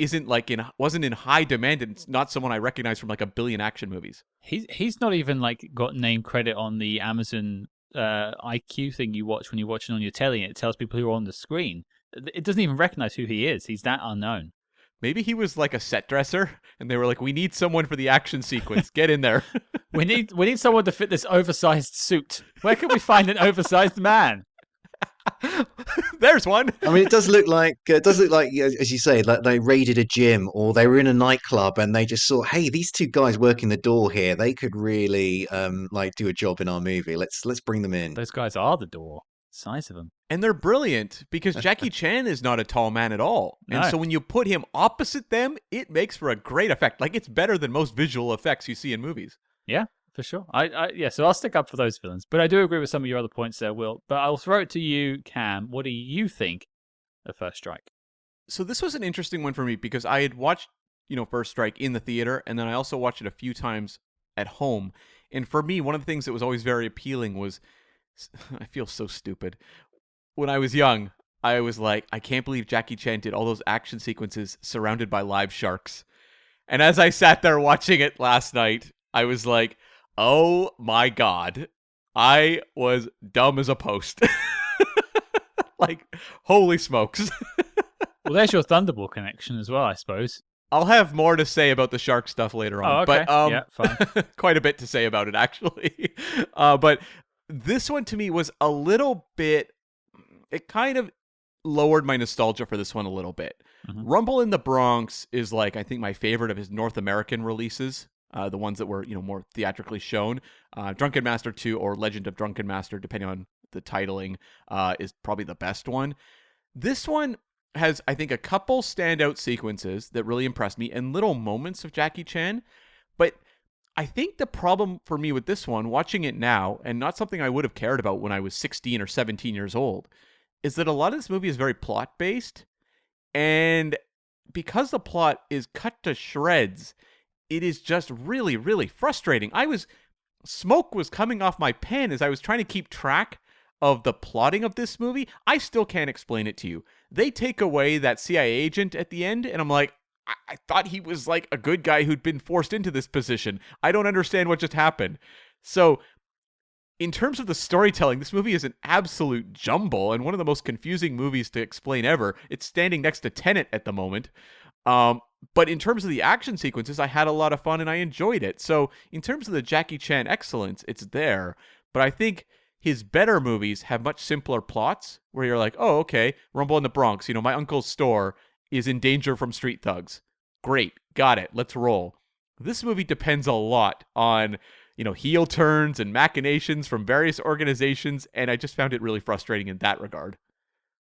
wasn't in high demand, and it's not someone I recognize from a billion action movies. He's not even got name credit on the Amazon IQ thing you watch when you're watching on your telly, and it tells people who are on the screen. It doesn't even recognize who he is. He's that unknown. Maybe he was like a set dresser, and they were like, "We need someone for the action sequence. Get in there." we need someone to fit this oversized suit. Where can we find an oversized man? There's one. I mean, it does look like, as you say, like they raided a gym or they were in a nightclub and they just saw, hey, these two guys working the door here, they could really do a job in our movie. Let's bring them in. Those guys are the door. Size of them. And they're brilliant because Jackie Chan is not a tall man at all. No. And so when you put him opposite them, it makes for a great effect. Like, it's better than most visual effects you see in movies. Yeah, for sure. So I'll stick up for those villains. But I do agree with some of your other points there, Will. But I'll throw it to you, Cam. What do you think of First Strike? So this was an interesting one for me because I had watched, First Strike in the theater, and then I also watched it a few times at home. And for me, one of the things that was always very appealing was, I feel so stupid. When I was young, I was like, I can't believe Jackie Chan did all those action sequences surrounded by live sharks. And as I sat there watching it last night, I was like, oh my God, I was dumb as a post. Like, holy smokes. Well, there's your Thunderbolt connection as well, I suppose. I'll have more to say about the shark stuff later on. Oh, okay. But yeah, fine. quite a bit to say about it, actually. But this one to me was a little bit, it kind of lowered my nostalgia for this one a little bit. Mm-hmm. Rumble in the Bronx is I think my favorite of his North American releases. The ones that were, more theatrically shown. Drunken Master 2 or Legend of Drunken Master, depending on the titling, is probably the best one. This one has, I think, a couple standout sequences that really impressed me and little moments of Jackie Chan. But I think the problem for me with this one, watching it now, and not something I would have cared about when I was 16 or 17 years old, is that a lot of this movie is very plot-based. And because the plot is cut to shreds, it is just really, really frustrating. Smoke was coming off my pen as I was trying to keep track of the plotting of this movie. I still can't explain it to you. They take away that CIA agent at the end, and I'm like, I thought he was like a good guy who'd been forced into this position. I don't understand what just happened. So, in terms of the storytelling, this movie is an absolute jumble and one of the most confusing movies to explain ever. It's standing next to Tenet at the moment. But in terms of the action sequences, I had a lot of fun and I enjoyed it. So in terms of the Jackie Chan excellence, it's there. But I think his better movies have much simpler plots where you're like, oh, okay, Rumble in the Bronx. My uncle's store is in danger from street thugs. Great. Got it. Let's roll. This movie depends a lot on, heel turns and machinations from various organizations. And I just found it really frustrating in that regard.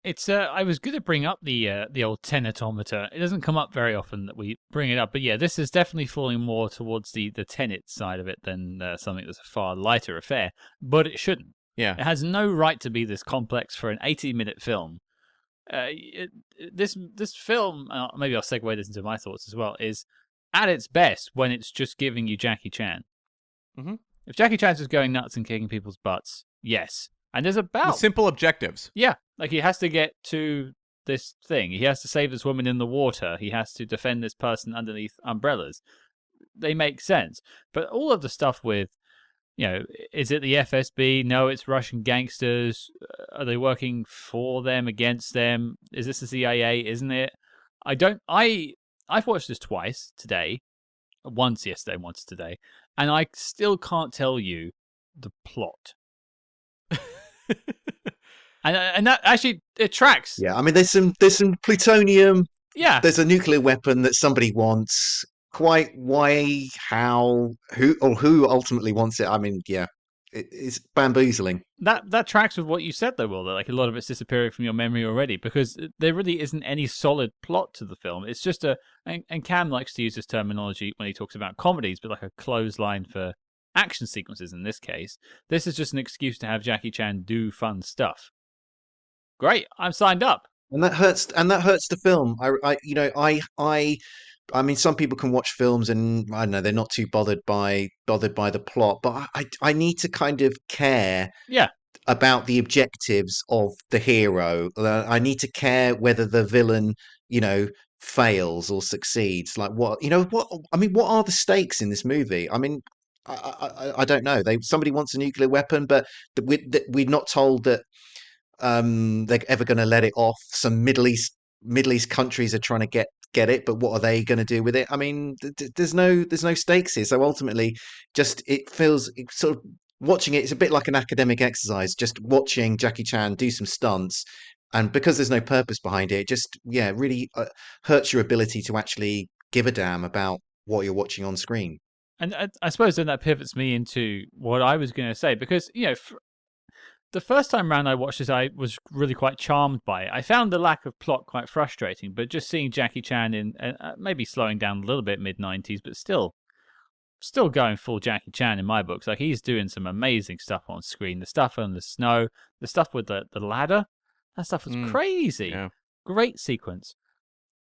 It's I was going to bring up the old tenetometer. It doesn't come up very often that we bring it up, but yeah, this is definitely falling more towards the tenet side of it than something that's a far lighter affair. But it shouldn't. Yeah, it has no right to be this complex for an 80-minute film. This film, maybe I'll segue this into my thoughts as well, is at its best when it's just giving you Jackie Chan. Mm-hmm. If Jackie Chan's just going nuts and kicking people's butts, yes. And there's with simple objectives. Yeah, he has to get to this thing. He has to save this woman in the water. He has to defend this person underneath umbrellas. They make sense. But all of the stuff with, is it the FSB? No, it's Russian gangsters. Are they working for them, against them? Is this the CIA? Isn't it? I've watched this twice today. Once yesterday, once today. And I still can't tell you the plot. and that actually it tracks. Yeah, I mean, there's some plutonium. Yeah, there's a nuclear weapon that somebody wants. Quite why, how, who ultimately wants it? I mean, yeah, it's bamboozling. That tracks with what you said, though, Will. That a lot of it's disappearing from your memory already because there really isn't any solid plot to the film. It's just and Cam likes to use this terminology when he talks about comedies, but like a clothesline for action sequences in this case. This is just an excuse to have Jackie Chan do fun stuff. Great, I'm signed up. And that hurts the film. I mean, some people can watch films and I don't know, they're not too bothered by the plot, but I need to kind of care about the objectives of the hero. I need to care whether the villain, fails or succeeds. Like what are the stakes in this movie? I mean, I don't know. Somebody wants a nuclear weapon, but we're not told that they're ever going to let it off. Some Middle East countries are trying to get it, but what are they going to do with it? I mean, there's no stakes here. So ultimately, just it sort of watching it. It's a bit like an academic exercise. Just watching Jackie Chan do some stunts, and because there's no purpose behind it, it just really hurts your ability to actually give a damn about what you're watching on screen. And I suppose then that pivots me into what I was going to say because the first time round I watched this, I was really quite charmed by it. I found the lack of plot quite frustrating, but just seeing Jackie Chan in maybe slowing down a little bit mid-90s, but still going full Jackie Chan in my books. Like, he's doing some amazing stuff on screen. The stuff on the snow, the stuff with the ladder, that stuff was crazy. Yeah. Great sequence.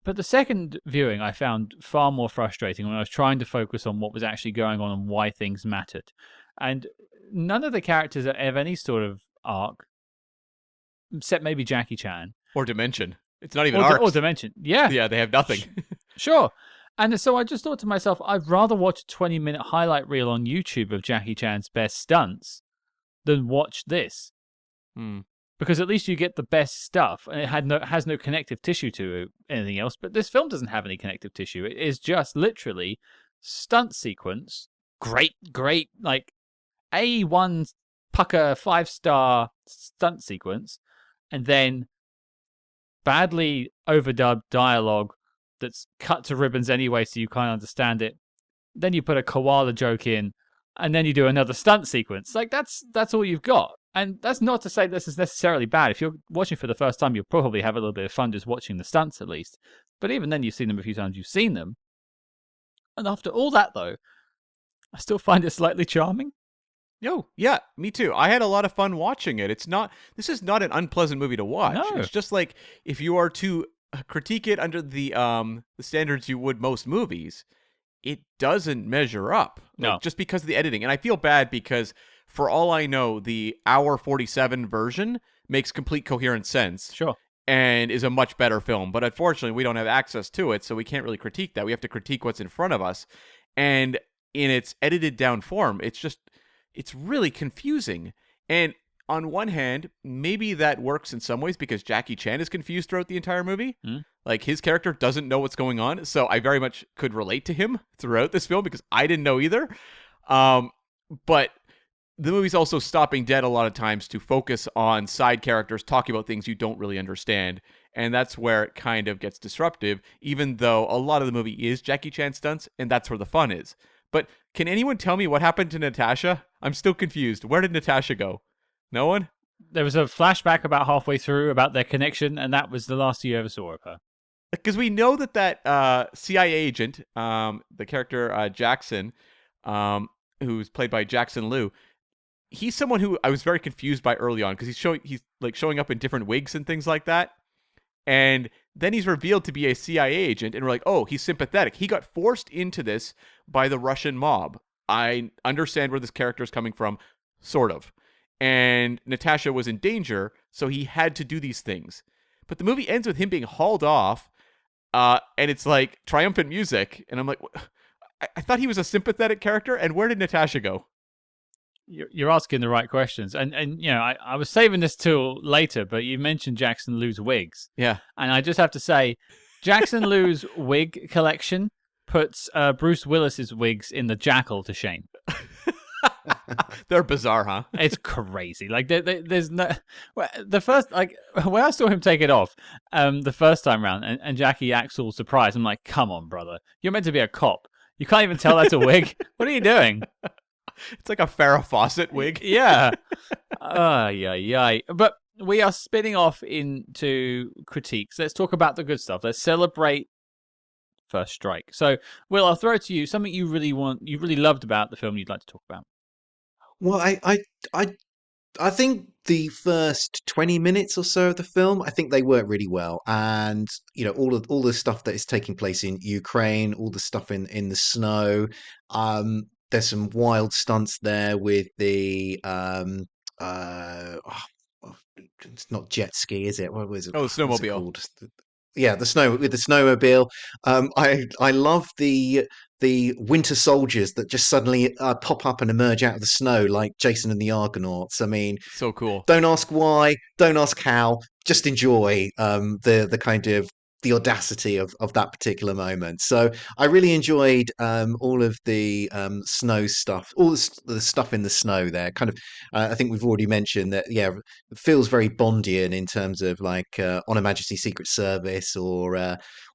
But the second viewing I found far more frustrating when I was trying to focus on what was actually going on and why things mattered. And none of the characters have any sort of arc, except maybe Jackie Chan. Or dimension. It's not even arcs. Or dimension. Yeah. Yeah, they have nothing. Sure. And so I just thought to myself, I'd rather watch a 20-minute highlight reel on YouTube of Jackie Chan's best stunts than watch this. Because at least you get the best stuff, and it has no connective tissue to anything else. But this film doesn't have any connective tissue. It is just literally stunt sequence. Great, like A1 pucker 5-star stunt sequence, and then badly overdubbed dialogue that's cut to ribbons anyway, so you can't understand it. Then you put a koala joke in, and then you do another stunt sequence. Like, that's all you've got. And that's not to say this is necessarily bad. If you're watching for the first time, you'll probably have a little bit of fun just watching the stunts at least. But even then, you've seen them a few times, you've seen them. And after all that, though, I still find it slightly charming. Yo, yeah, me too. I had a lot of fun watching it. This is not an unpleasant movie to watch. No. It's just like, if you are to critique it under the standards you would most movies, it doesn't measure up. No. Just because of the editing. And I feel bad because, for all I know, the hour 47 version makes complete coherent sense. Sure. And is a much better film. But unfortunately, we don't have access to it, so we can't really critique that. We have to critique what's in front of us. And in its edited down form, it's really confusing. And on one hand, maybe that works in some ways because Jackie Chan is confused throughout the entire movie. Like, his character doesn't know what's going on. So I very much could relate to him throughout this film because I didn't know either. But the movie's also stopping dead a lot of times to focus on side characters talking about things you don't really understand. And that's where it kind of gets disruptive, even though a lot of the movie is Jackie Chan stunts, and that's where the fun is. But can anyone tell me what happened to Natasha? I'm still confused. Where did Natasha go? No one? There was a flashback about halfway through about their connection, and that was the last you ever saw of her. Because we know that CIA agent, the character Jackson, who's played by Jackson Liu, he's someone who I was very confused by early on because he's like showing up in different wigs and things like that. And then he's revealed to be a CIA agent, and we're like, oh, he's sympathetic. He got forced into this by the Russian mob. I understand where this character is coming from, sort of. And Natasha was in danger, so he had to do these things. But the movie ends with him being hauled off, and it's like triumphant music. And I'm like, I thought he was a sympathetic character, and where did Natasha go? You're asking the right questions. And you know, I was saving this till later, but you mentioned Jackson Liu's wigs. Yeah. And I just have to say, Jackson Liu's wig collection puts Bruce Willis's wigs in the Jackal to shame. They're bizarre, huh? It's crazy. Like, there's no... The first, like, when I saw him take it off the first time round, and Jackie acts all surprised, I'm like, come on, brother. You're meant to be a cop. You can't even tell that's a wig. What are you doing? It's like a Farrah Fawcett wig. Yeah. Yeah. But we are spinning off into critiques. Let's talk about the good stuff. Let's celebrate First Strike. So, Will, I'll throw it to you. Something you really loved about the film you'd like to talk about. Well, I think the first 20 minutes or so of the film, I think they work really well. And, you know, all the stuff that is taking place in Ukraine, all the stuff in the snow, there's some wild stunts there with the it's not jet ski, is it? What was it? Oh, the snowmobile. What's it called? Yeah, the snowmobile. I love the winter soldiers that just suddenly pop up and emerge out of the snow like Jason and the Argonauts. I mean, so cool. Don't ask why, don't ask how, just enjoy the kind of the audacity of that particular moment. So I really enjoyed all of the snow stuff, all the stuff in the snow there. Kind of, I think we've already mentioned that. Yeah, it feels very Bondian in terms of like On Her Majesty's Secret Service, or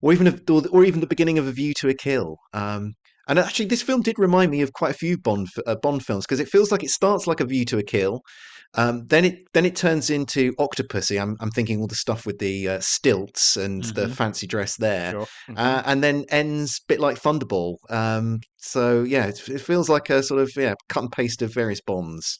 even the beginning of A View to a Kill. And actually, this film did remind me of quite a few Bond films because it feels like it starts like A View to a Kill. Then it turns into Octopussy. I'm thinking all the stuff with the stilts and the fancy dress there, Sure. and then ends a bit like Thunderball. So yeah, it feels like a sort of cut and paste of various Bonds.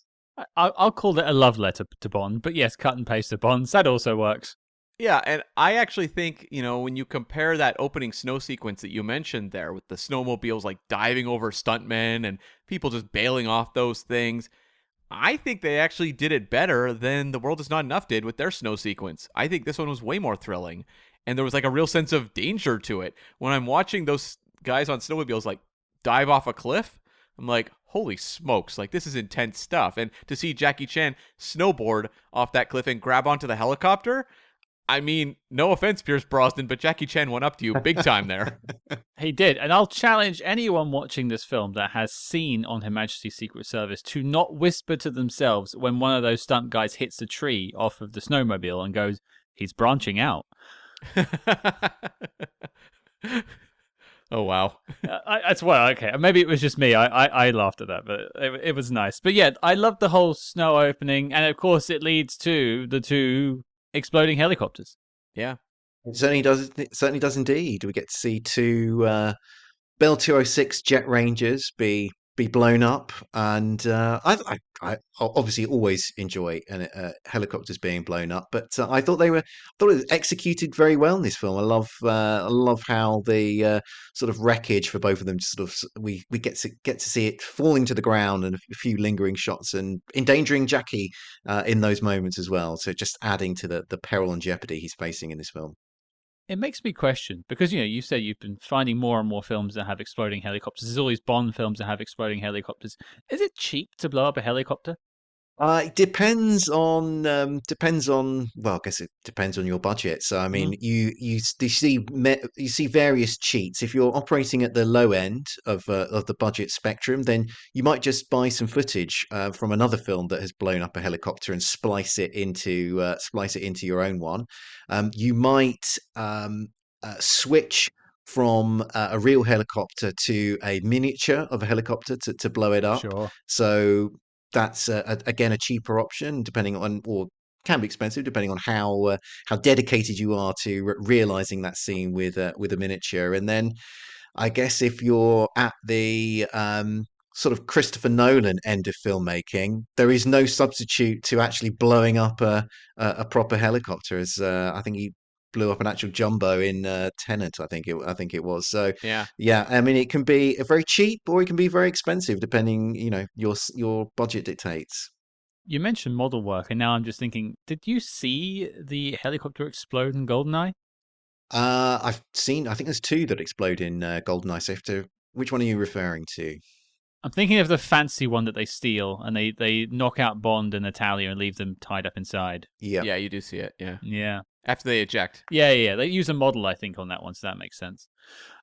I'll call it a love letter to Bond, but yes, cut and paste of Bonds. That also works. Yeah, and I actually think, when you compare that opening snow sequence that you mentioned there with the snowmobiles like diving over stuntmen and people just bailing off those things, I think they actually did it better than The World Is Not Enough did with their snow sequence. I think this one was way more thrilling, and there was like a real sense of danger to it. When I'm watching those guys on snowmobiles like dive off a cliff, I'm like, holy smokes, like this is intense stuff. And to see Jackie Chan snowboard off that cliff and grab onto the helicopter, I mean, no offense, Pierce Brosnan, but Jackie Chan went up to you big time there. He did, and I'll challenge anyone watching this film that has seen On Her Majesty's Secret Service to not whisper to themselves when one of those stunt guys hits a tree off of the snowmobile and goes, he's branching out. Oh, wow. That's well, okay. Maybe it was just me. I laughed at that, but it was nice. But yeah, I love the whole snow opening, and of course it leads to the two exploding helicopters. Yeah. It certainly does indeed. We get to see two Bell 206 Jet Rangers be blown up, and I obviously always enjoy helicopters being blown up, but I thought it was executed very well in this film. I love how the sort of wreckage for both of them sort of we get to see it falling to the ground and a few lingering shots and endangering Jackie in those moments as well. So just adding to the peril and jeopardy he's facing in this film. It makes me question, because you said you've been finding more and more films that have exploding helicopters. There's all these Bond films that have exploding helicopters. Is it cheap to blow up a helicopter? It depends on well, I guess it depends on your budget. So I mean, you see various cheats. If you're operating at the low end of the budget spectrum, then you might just buy some footage from another film that has blown up a helicopter and splice it into your own one. You might switch from a real helicopter to a miniature of a helicopter to blow it up. Sure. So that's again a cheaper option, depending on, or can be expensive depending on how dedicated you are to realizing that scene with a miniature. And then I guess if you're at the sort of Christopher Nolan end of filmmaking, there is no substitute to actually blowing up a proper helicopter. As I think he blew up an actual jumbo in Tenet. I think it was. So yeah. I mean, it can be very cheap or it can be very expensive, depending your budget dictates. You mentioned model work, and now I'm just thinking: did you see the helicopter explode in GoldenEye? I've seen. I think there's two that explode in GoldenEye. So which one are you referring to? I'm thinking of the fancy one that they steal, and they knock out Bond and Natalia and leave them tied up inside. Yeah, you do see it. Yeah. After they eject. Yeah. They use a model, I think, on that one, so that makes sense.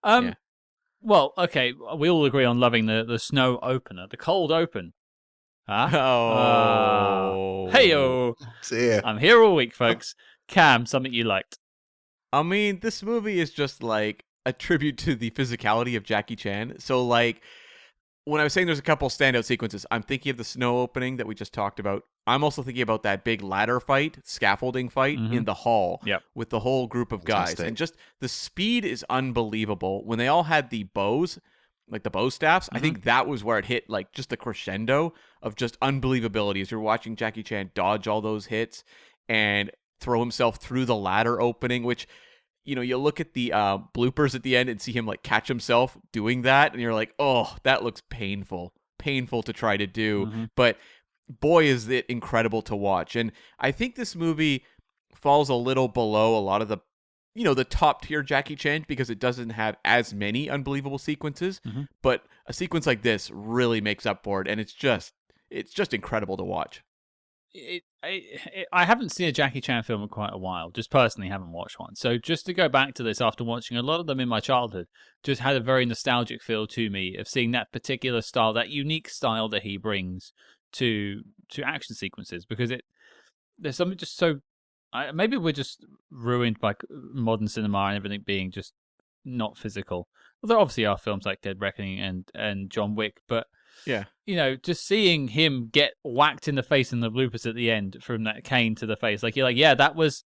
Well, okay, we all agree on loving the snow opener, the cold open. Huh? Oh. Hey-o. I'm here all week, folks. Cam, something you liked. I mean, this movie is just like a tribute to the physicality of Jackie Chan. So like, when I was saying there's a couple standout sequences, I'm thinking of the snow opening that we just talked about. I'm also thinking about that big ladder fight, scaffolding fight in the hall with the whole group of guys. And just the speed is unbelievable. When they all had the bows, like the bow staffs, I think that was where it hit like just the crescendo of just unbelievability as you're watching Jackie Chan dodge all those hits and throw himself through the ladder opening, which... you look at the bloopers at the end and see him like catch himself doing that, and you're like, oh, that looks painful to try to do. But boy, is it incredible to watch. And I think this movie falls a little below a lot of the, the top tier Jackie Chan because it doesn't have as many unbelievable sequences. But a sequence like this really makes up for it, and it's just incredible to watch. I haven't seen a Jackie Chan film in quite a while. Just personally haven't watched one. So just to go back to this after watching a lot of them in my childhood, just had a very nostalgic feel to me of seeing that particular style, that unique style that he brings to action sequences, because there's something just so... maybe we're just ruined by modern cinema and everything being just not physical. Well, there obviously are films like Dead Reckoning and John Wick, but Yeah. Just seeing him get whacked in the face in the bloopers at the end from that cane to the face, like you're like, yeah, that was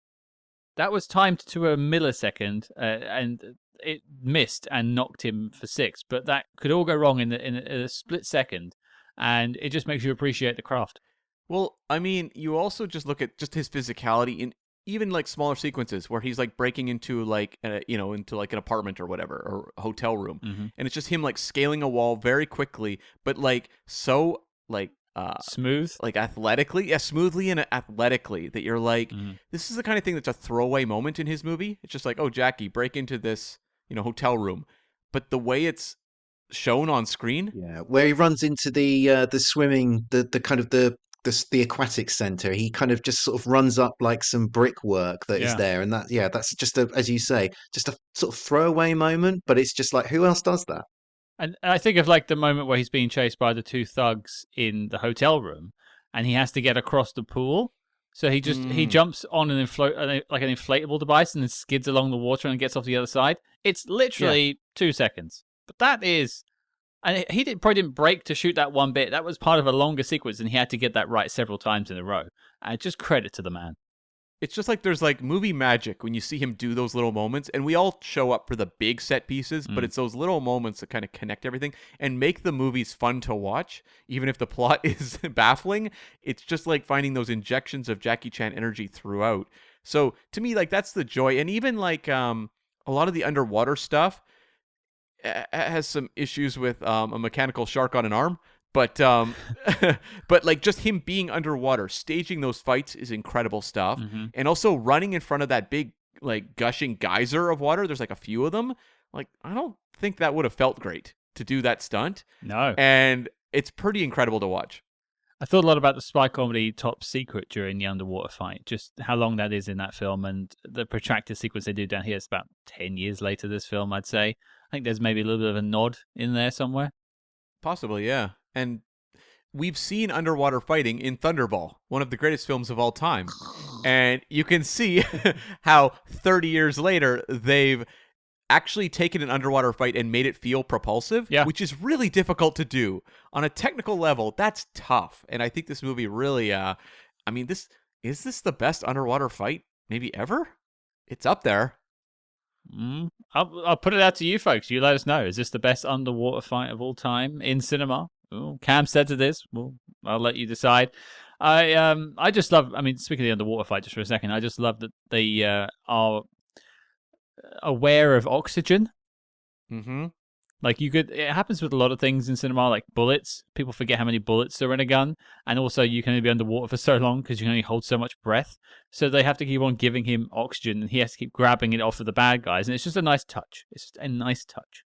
timed to a millisecond, and it missed and knocked him for 6. But that could all go wrong in a split second, and it just makes you appreciate the craft. Well, I mean, you also just look at just his physicality in even like smaller sequences where he's like breaking into like into like an apartment or whatever, or a hotel room, and it's just him like scaling a wall very quickly, but like so like smooth, like athletically, yeah, smoothly and athletically, that you're like, this is the kind of thing that's a throwaway moment in his movie. It's just like, oh, Jackie, break into this hotel room, but the way it's shown on screen, where he runs into the swimming, the kind of the aquatic center, he kind of just sort of runs up like some brickwork that is there, and that's just as you say, just a sort of throwaway moment, but it's just like, who else does that? And I think of like the moment where he's being chased by the 2 thugs in the hotel room, and he has to get across the pool. So he jumps on an inflatable device and then skids along the water and gets off the other side. It's literally 2 seconds, but that is. And he probably didn't break to shoot that one bit. That was part of a longer sequence, and he had to get that right several times in a row. And just credit to the man. It's just like there's like movie magic when you see him do those little moments, and we all show up for the big set pieces, but it's those little moments that kind of connect everything and make the movies fun to watch, even if the plot is baffling. It's just like finding those injections of Jackie Chan energy throughout. So to me, like, that's the joy. And even like a lot of the underwater stuff has some issues with a mechanical shark on an arm. But but like just him being underwater, staging those fights is incredible stuff. And also running in front of that big like gushing geyser of water. There's like a few of them. Like, I don't think that would have felt great to do that stunt. No. And it's pretty incredible to watch. I thought a lot about the spy comedy Top Secret during the underwater fight, just how long that is in that film, and the protracted sequence they do down here. It's about 10 years later, this film, I'd say. I think there's maybe a little bit of a nod in there somewhere. Possibly, yeah. And we've seen underwater fighting in Thunderball, one of the greatest films of all time. And you can see how 30 years later, they've actually taken an underwater fight and made it feel propulsive, which is really difficult to do. On a technical level, that's tough. And I think this movie really, is this the best underwater fight maybe ever? It's up there. I'll put it out to you folks. You let us know. Is this the best underwater fight of all time in cinema? Ooh, Cam said to this. Well, I'll let you decide. I just love. I mean, speaking of the underwater fight, just for a second, I just love that they are aware of oxygen. Like it happens with a lot of things in cinema, like bullets. People forget how many bullets are in a gun, and also you can only be underwater for so long because you can only hold so much breath. So they have to keep on giving him oxygen, and he has to keep grabbing it off of the bad guys, and it's just a nice touch. It's just a nice touch.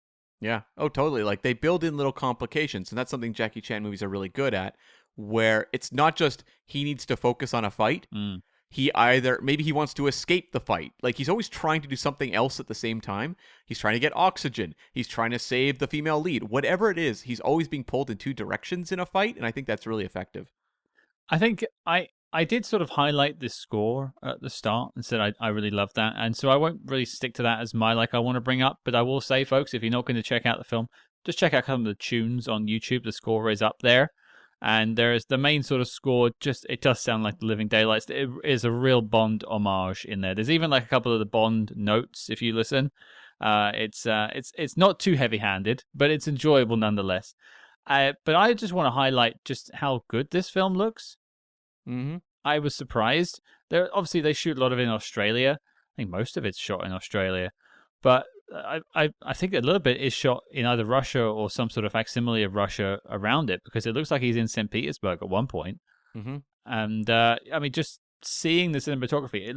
Yeah. Oh, totally. Like, they build in little complications, and that's something Jackie Chan movies are really good at, where it's not just he needs to focus on a fight. Maybe he wants to escape the fight. Like, he's always trying to do something else at the same time. He's trying to get oxygen. He's trying to save the female lead. Whatever it is, he's always being pulled in 2 directions in a fight, and I think that's really effective. I think I did sort of highlight this score at the start and said I really love that. And so I won't really stick to that as my I want to bring up. But I will say, folks, if you're not going to check out the film, just check out some of the tunes on YouTube. The score is up there. And there is the main sort of score. It does sound like The Living Daylights. It is a real Bond homage in there. There's even like a couple of the Bond notes if you listen. It's not too heavy-handed, but it's enjoyable nonetheless. But I just want to highlight just how good this film looks. I was surprised. Obviously they shoot a lot of it in Australia. I think most of it's shot in Australia, but I think a little bit is shot in either Russia or some sort of facsimile of Russia around it, because it looks like he's in St. Petersburg at one point. And I mean, just seeing the cinematography,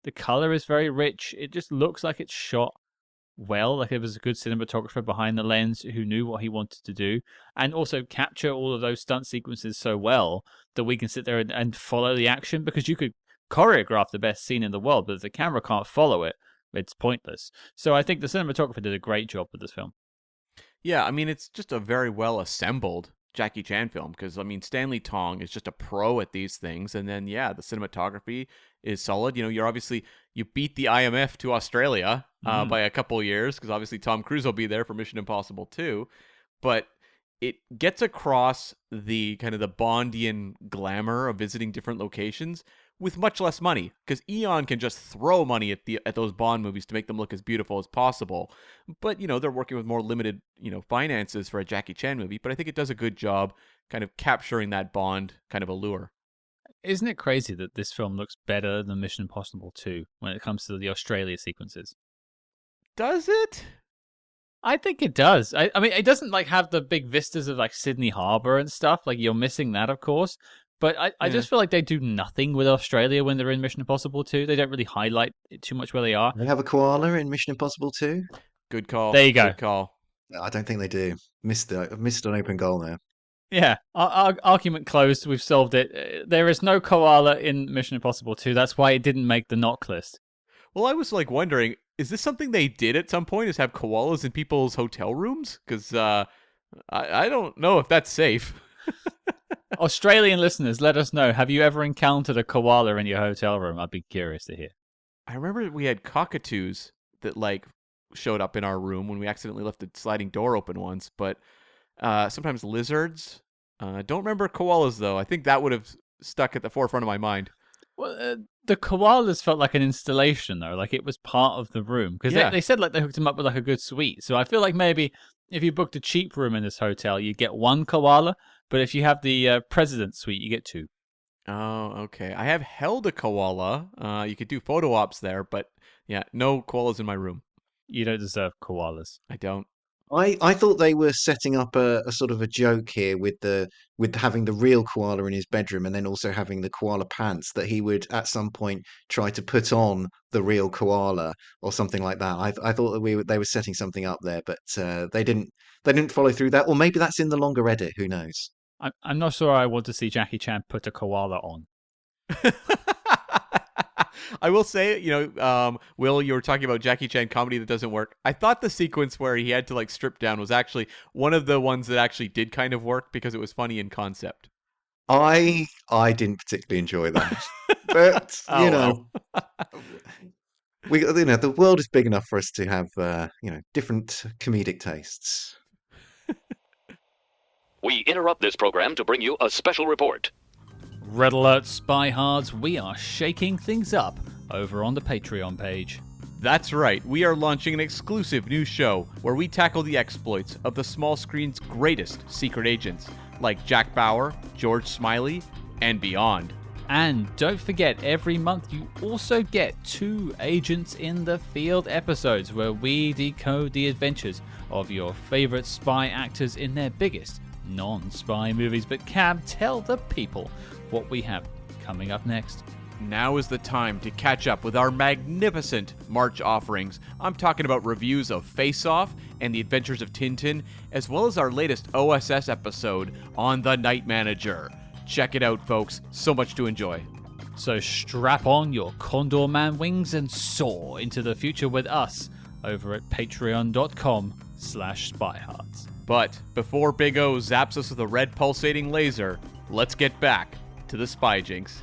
the color is very rich. It just looks like it's shot well, like it was a good cinematographer behind the lens who knew what he wanted to do, and also capture all of those stunt sequences so well that we can sit there and follow the action, because you could choreograph the best scene in the world, but if the camera can't follow it, it's pointless. So I think the cinematographer did a great job with this film. Yeah, I mean, it's just a very well assembled Jackie Chan film, because, I mean, Stanley Tong is just a pro at these things, and then, yeah, the cinematography is solid. You beat the IMF to Australia by a couple years, because obviously Tom Cruise will be there for Mission Impossible 2, but it gets across the kind of the Bondian glamour of visiting different locations with much less money, because Eon can just throw money at those Bond movies to make them look as beautiful as possible. But they're working with more limited finances for a Jackie Chan movie. But I think it does a good job kind of capturing that Bond kind of allure. Isn't it crazy that this film looks better than Mission Impossible 2 when it comes to the Australia sequences? Does it? I think it does. I mean, it doesn't like have the big vistas of like Sydney Harbour and stuff. Like you're missing that, of course. But I just feel like they do nothing with Australia when they're in Mission Impossible 2. They don't really highlight it too much where they are. They have a koala in Mission Impossible 2. Good call. There you go. Good call. I don't think they do. Missed an open goal there. Yeah, our argument closed. We've solved it. There is no koala in Mission Impossible 2. That's why it didn't make the knock list. Well, I was like wondering, is this something they did at some point? Is have koalas in people's hotel rooms? Because I don't know if that's safe. Australian listeners, let us know. Have you ever encountered a koala in your hotel room? I'd be curious to hear. I remember we had cockatoos that like showed up in our room when we accidentally left the sliding door open once, but sometimes lizards. Don't remember koalas though. I think that would have stuck at the forefront of my mind. Well, the koalas felt like an installation though, like it was part of the room because they said like they hooked him up with like a good suite. So I feel like maybe if you booked a cheap room in this hotel, you get one koala, but if you have the president suite, you get two. Oh, okay. I have held a koala. You could do photo ops there, but yeah, no koalas in my room. You don't deserve koalas. I don't. I thought they were setting up a sort of a joke here with having the real koala in his bedroom and then also having the koala pants that he would at some point try to put on the real koala or something like that. I thought that they were setting something up there, but they didn't follow through that. Or maybe that's in the longer edit. Who knows? I'm not sure I want to see Jackie Chan put a koala on. I will say, Will, you were talking about Jackie Chan comedy that doesn't work. I thought the sequence where he had to like strip down was actually one of the ones that actually did kind of work because it was funny in concept. I didn't particularly enjoy that, but the world is big enough for us to have different comedic tastes. We interrupt this program to bring you a special report. Red Alert Spy Hards, we are shaking things up over on the Patreon page. That's right, we are launching an exclusive new show where we tackle the exploits of the small screen's greatest secret agents, like Jack Bauer, George Smiley, and beyond. And don't forget, every month you also get 2 Agents in the Field episodes where we decode the adventures of your favorite spy actors in their biggest non-spy movies. But Cam, tell the people what we have coming up next. Now is the time to catch up with our magnificent March offerings. I'm talking about reviews of Face Off and the Adventures of Tintin, as well as our latest OSS episode on The Night Manager. Check it out, folks. So much to enjoy. So strap on your Condor Man wings and soar into the future with us over at patreon.com/spyhards. But before Big O zaps us with a red pulsating laser, let's get back to the Spy Jinx.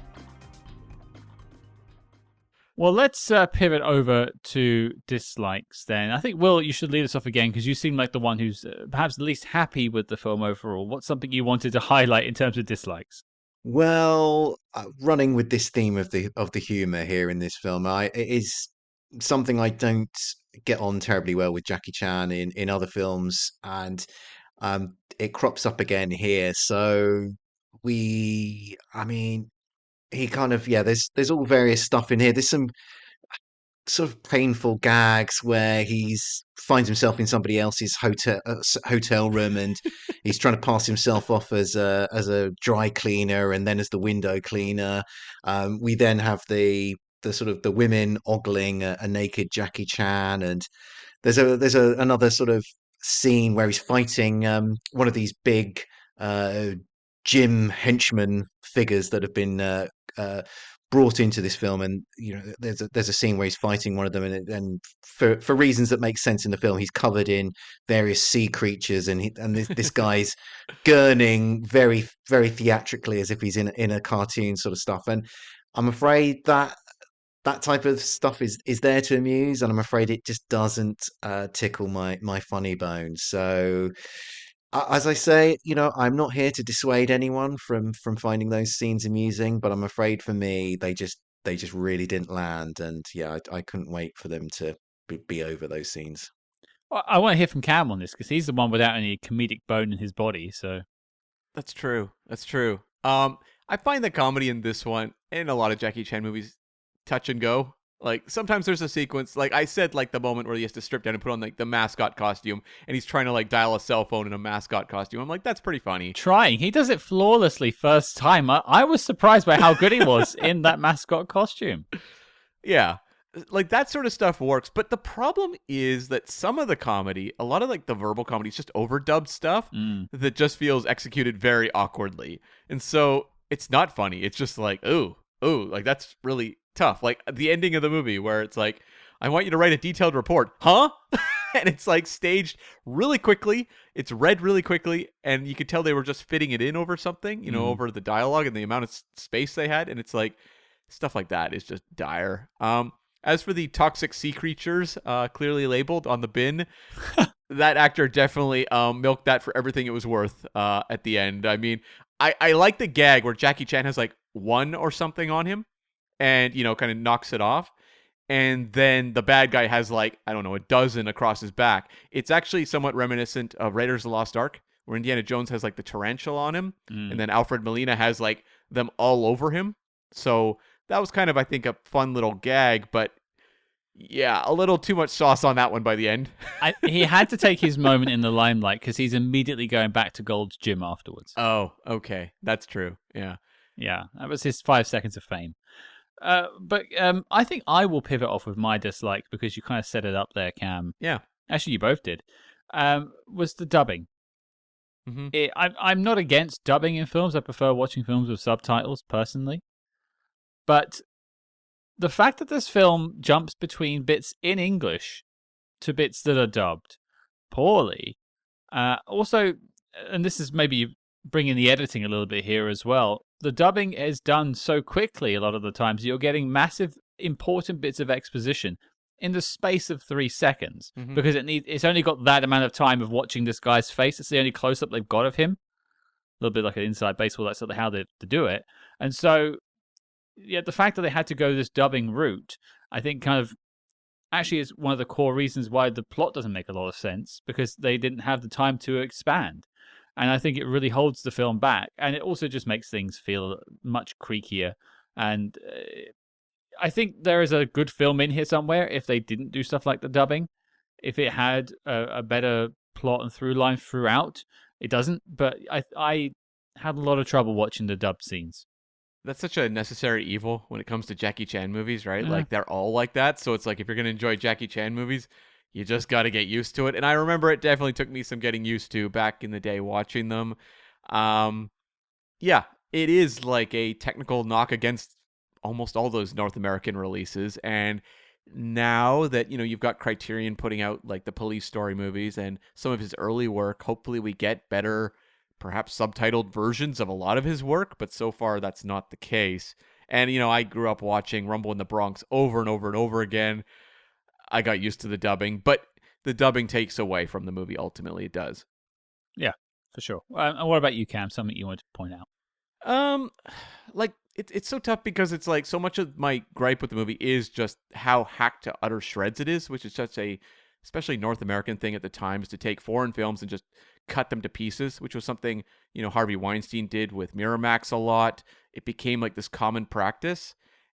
Well, let's pivot over to dislikes then. I think, Will, you should lead us off again because you seem like the one who's perhaps the least happy with the film overall. What's something you wanted to highlight in terms of dislikes? Well, running with this theme of the humor here in this film, it is something I don't get on terribly well with Jackie Chan in other films, and it crops up again here. So he kind of there's all various stuff in here. There's some sort of painful gags where he's finds himself in somebody else's hotel room and he's trying to pass himself off as a dry cleaner and then as the window cleaner. We then have the sort of the women ogling a naked Jackie Chan, and there's another sort of scene where he's fighting one of these big gym henchman figures that have been brought into this film, and there's a scene where he's fighting one of them, and for reasons that make sense in the film, he's covered in various sea creatures, and this guy's gurning very very theatrically as if he's in a cartoon sort of stuff, and I'm afraid that type of stuff is there to amuse, and I'm afraid it just doesn't tickle my funny bone. So As I say, I'm not here to dissuade anyone from finding those scenes amusing, but I'm afraid for me, they just really didn't land, and yeah, I couldn't wait for them to be over those scenes. Well, I want to hear from Cam on this because he's the one without any comedic bone in his body. So That's true. That's true. I find the comedy in this one and a lot of Jackie Chan movies touch and go. Like sometimes there's a sequence, like I said, like the moment where he has to strip down and put on like the mascot costume, and he's trying to like dial a cell phone in a mascot costume. I'm like, that's pretty funny. he does it flawlessly first time. I was surprised by how good he was in that mascot costume. Yeah, like that sort of stuff works. But the problem is that some of the comedy, a lot of like the verbal comedy, is just overdubbed stuff that just feels executed very awkwardly, and so it's not funny. It's just like, ooh, like that's really tough. Like the ending of the movie where it's like, I want you to write a detailed report, huh? And it's like staged really quickly. It's read really quickly, and you could tell they were just fitting it in over something, over the dialogue and the amount of space they had. And it's like stuff like that is just dire. As for the toxic sea creatures, clearly labeled on the bin, that actor definitely milked that for everything it was worth at the end. I mean, I like the gag where Jackie Chan has like one or something on him and, kind of knocks it off. And then the bad guy has like, I don't know, a dozen across his back. It's actually somewhat reminiscent of Raiders of the Lost Ark, where Indiana Jones has like the tarantula on him. And then Alfred Molina has like them all over him. So that was kind of, I think, a fun little gag. But yeah, a little too much sauce on that one by the end. He had to take his moment in the limelight because he's immediately going back to Gold's Gym afterwards. Oh, okay. That's true. Yeah. Yeah, that was his 5 seconds of fame. But I think I will pivot off with my dislike because you kind of set it up there, Cam. Yeah. Actually, you both did. Was the dubbing. Mm-hmm. I'm not against dubbing in films. I prefer watching films with subtitles, personally. But the fact that this film jumps between bits in English to bits that are dubbed poorly. Also, and this is maybe bringing the editing a little bit here as well, the dubbing is done so quickly a lot of the times you're getting massive, important bits of exposition in the space of 3 seconds because it's only got that amount of time of watching this guy's face. It's the only close-up they've got of him. A little bit like an inside baseball, that's sort of how they do it. And so, yeah, the fact that they had to go this dubbing route, I think kind of actually is one of the core reasons why the plot doesn't make a lot of sense, because they didn't have the time to expand. And I think it really holds the film back. And it also just makes things feel much creakier. And I think there is a good film in here somewhere if they didn't do stuff like the dubbing. If it had a better plot and through line throughout, it doesn't. But I had a lot of trouble watching the dubbed scenes. That's such a necessary evil when it comes to Jackie Chan movies, right? Like, they're all like that. So it's like, if you're going to enjoy Jackie Chan movies, you just got to get used to it. And I remember it definitely took me some getting used to back in the day watching them. Yeah, it is like a technical knock against almost all those North American releases. And now that, you've got Criterion putting out like the police story movies and some of his early work, hopefully we get better, perhaps subtitled versions of a lot of his work, but so far that's not the case. And, I grew up watching Rumble in the Bronx over and over and over again. I got used to the dubbing, but the dubbing takes away from the movie. Ultimately, it does. Yeah, for sure. And what about you, Cam? Something you wanted to point out? Like it's so tough because it's like so much of my gripe with the movie is just how hacked to utter shreds it is, which is such a especially North American thing at the time, is to take foreign films and just cut them to pieces, which was something, Harvey Weinstein did with Miramax a lot. It became like this common practice.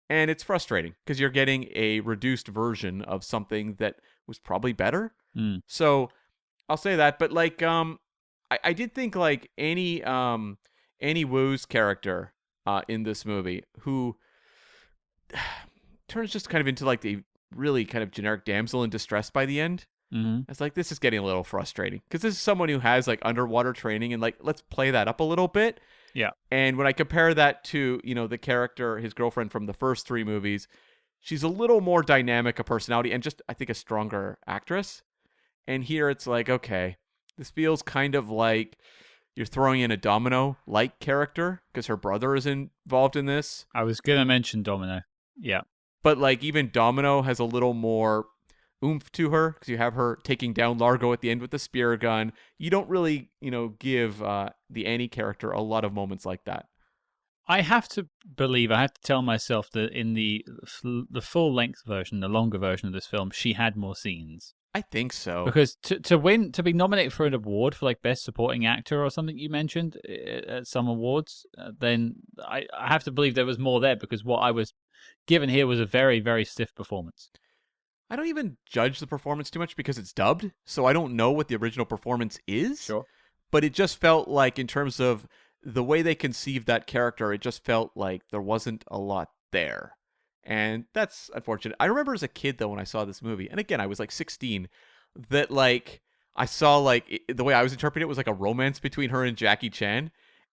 And it's frustrating because you're getting a reduced version of something that was probably better. So I'll say that. But like, I did think like Annie Wu's character in this movie, who turns just kind of into like the really kind of generic damsel in distress by the end. It's like, this is getting a little frustrating because this is someone who has like underwater training, and like, let's play that up a little bit. Yeah. And when I compare that to, the character, his girlfriend from the first 3 movies, she's a little more dynamic a personality and just, I think, a stronger actress. And here it's like, okay, this feels kind of like you're throwing in a Domino-like character because her brother is involved in this. I was going to mention Domino. Yeah. But like, even Domino has a little more oomph to her because you have her taking down Largo at the end with the spear gun. You don't really, give the Annie character a lot of moments like that. I have to tell myself that in the full length version, the longer version of this film, she had more scenes. I think so. Because to be nominated for an award for like best supporting actor or something you mentioned at some awards, then I have to believe there was more there, because what I was given here was a very, very stiff performance. I don't even judge the performance too much because it's dubbed, so I don't know what the original performance is. Sure. But it just felt like, in terms of the way they conceived that character, it just felt like there wasn't a lot there. And that's unfortunate. I remember as a kid, though, when I saw this movie, and again, I was like 16, that like I saw like the way I was interpreting it was like a romance between her and Jackie Chan.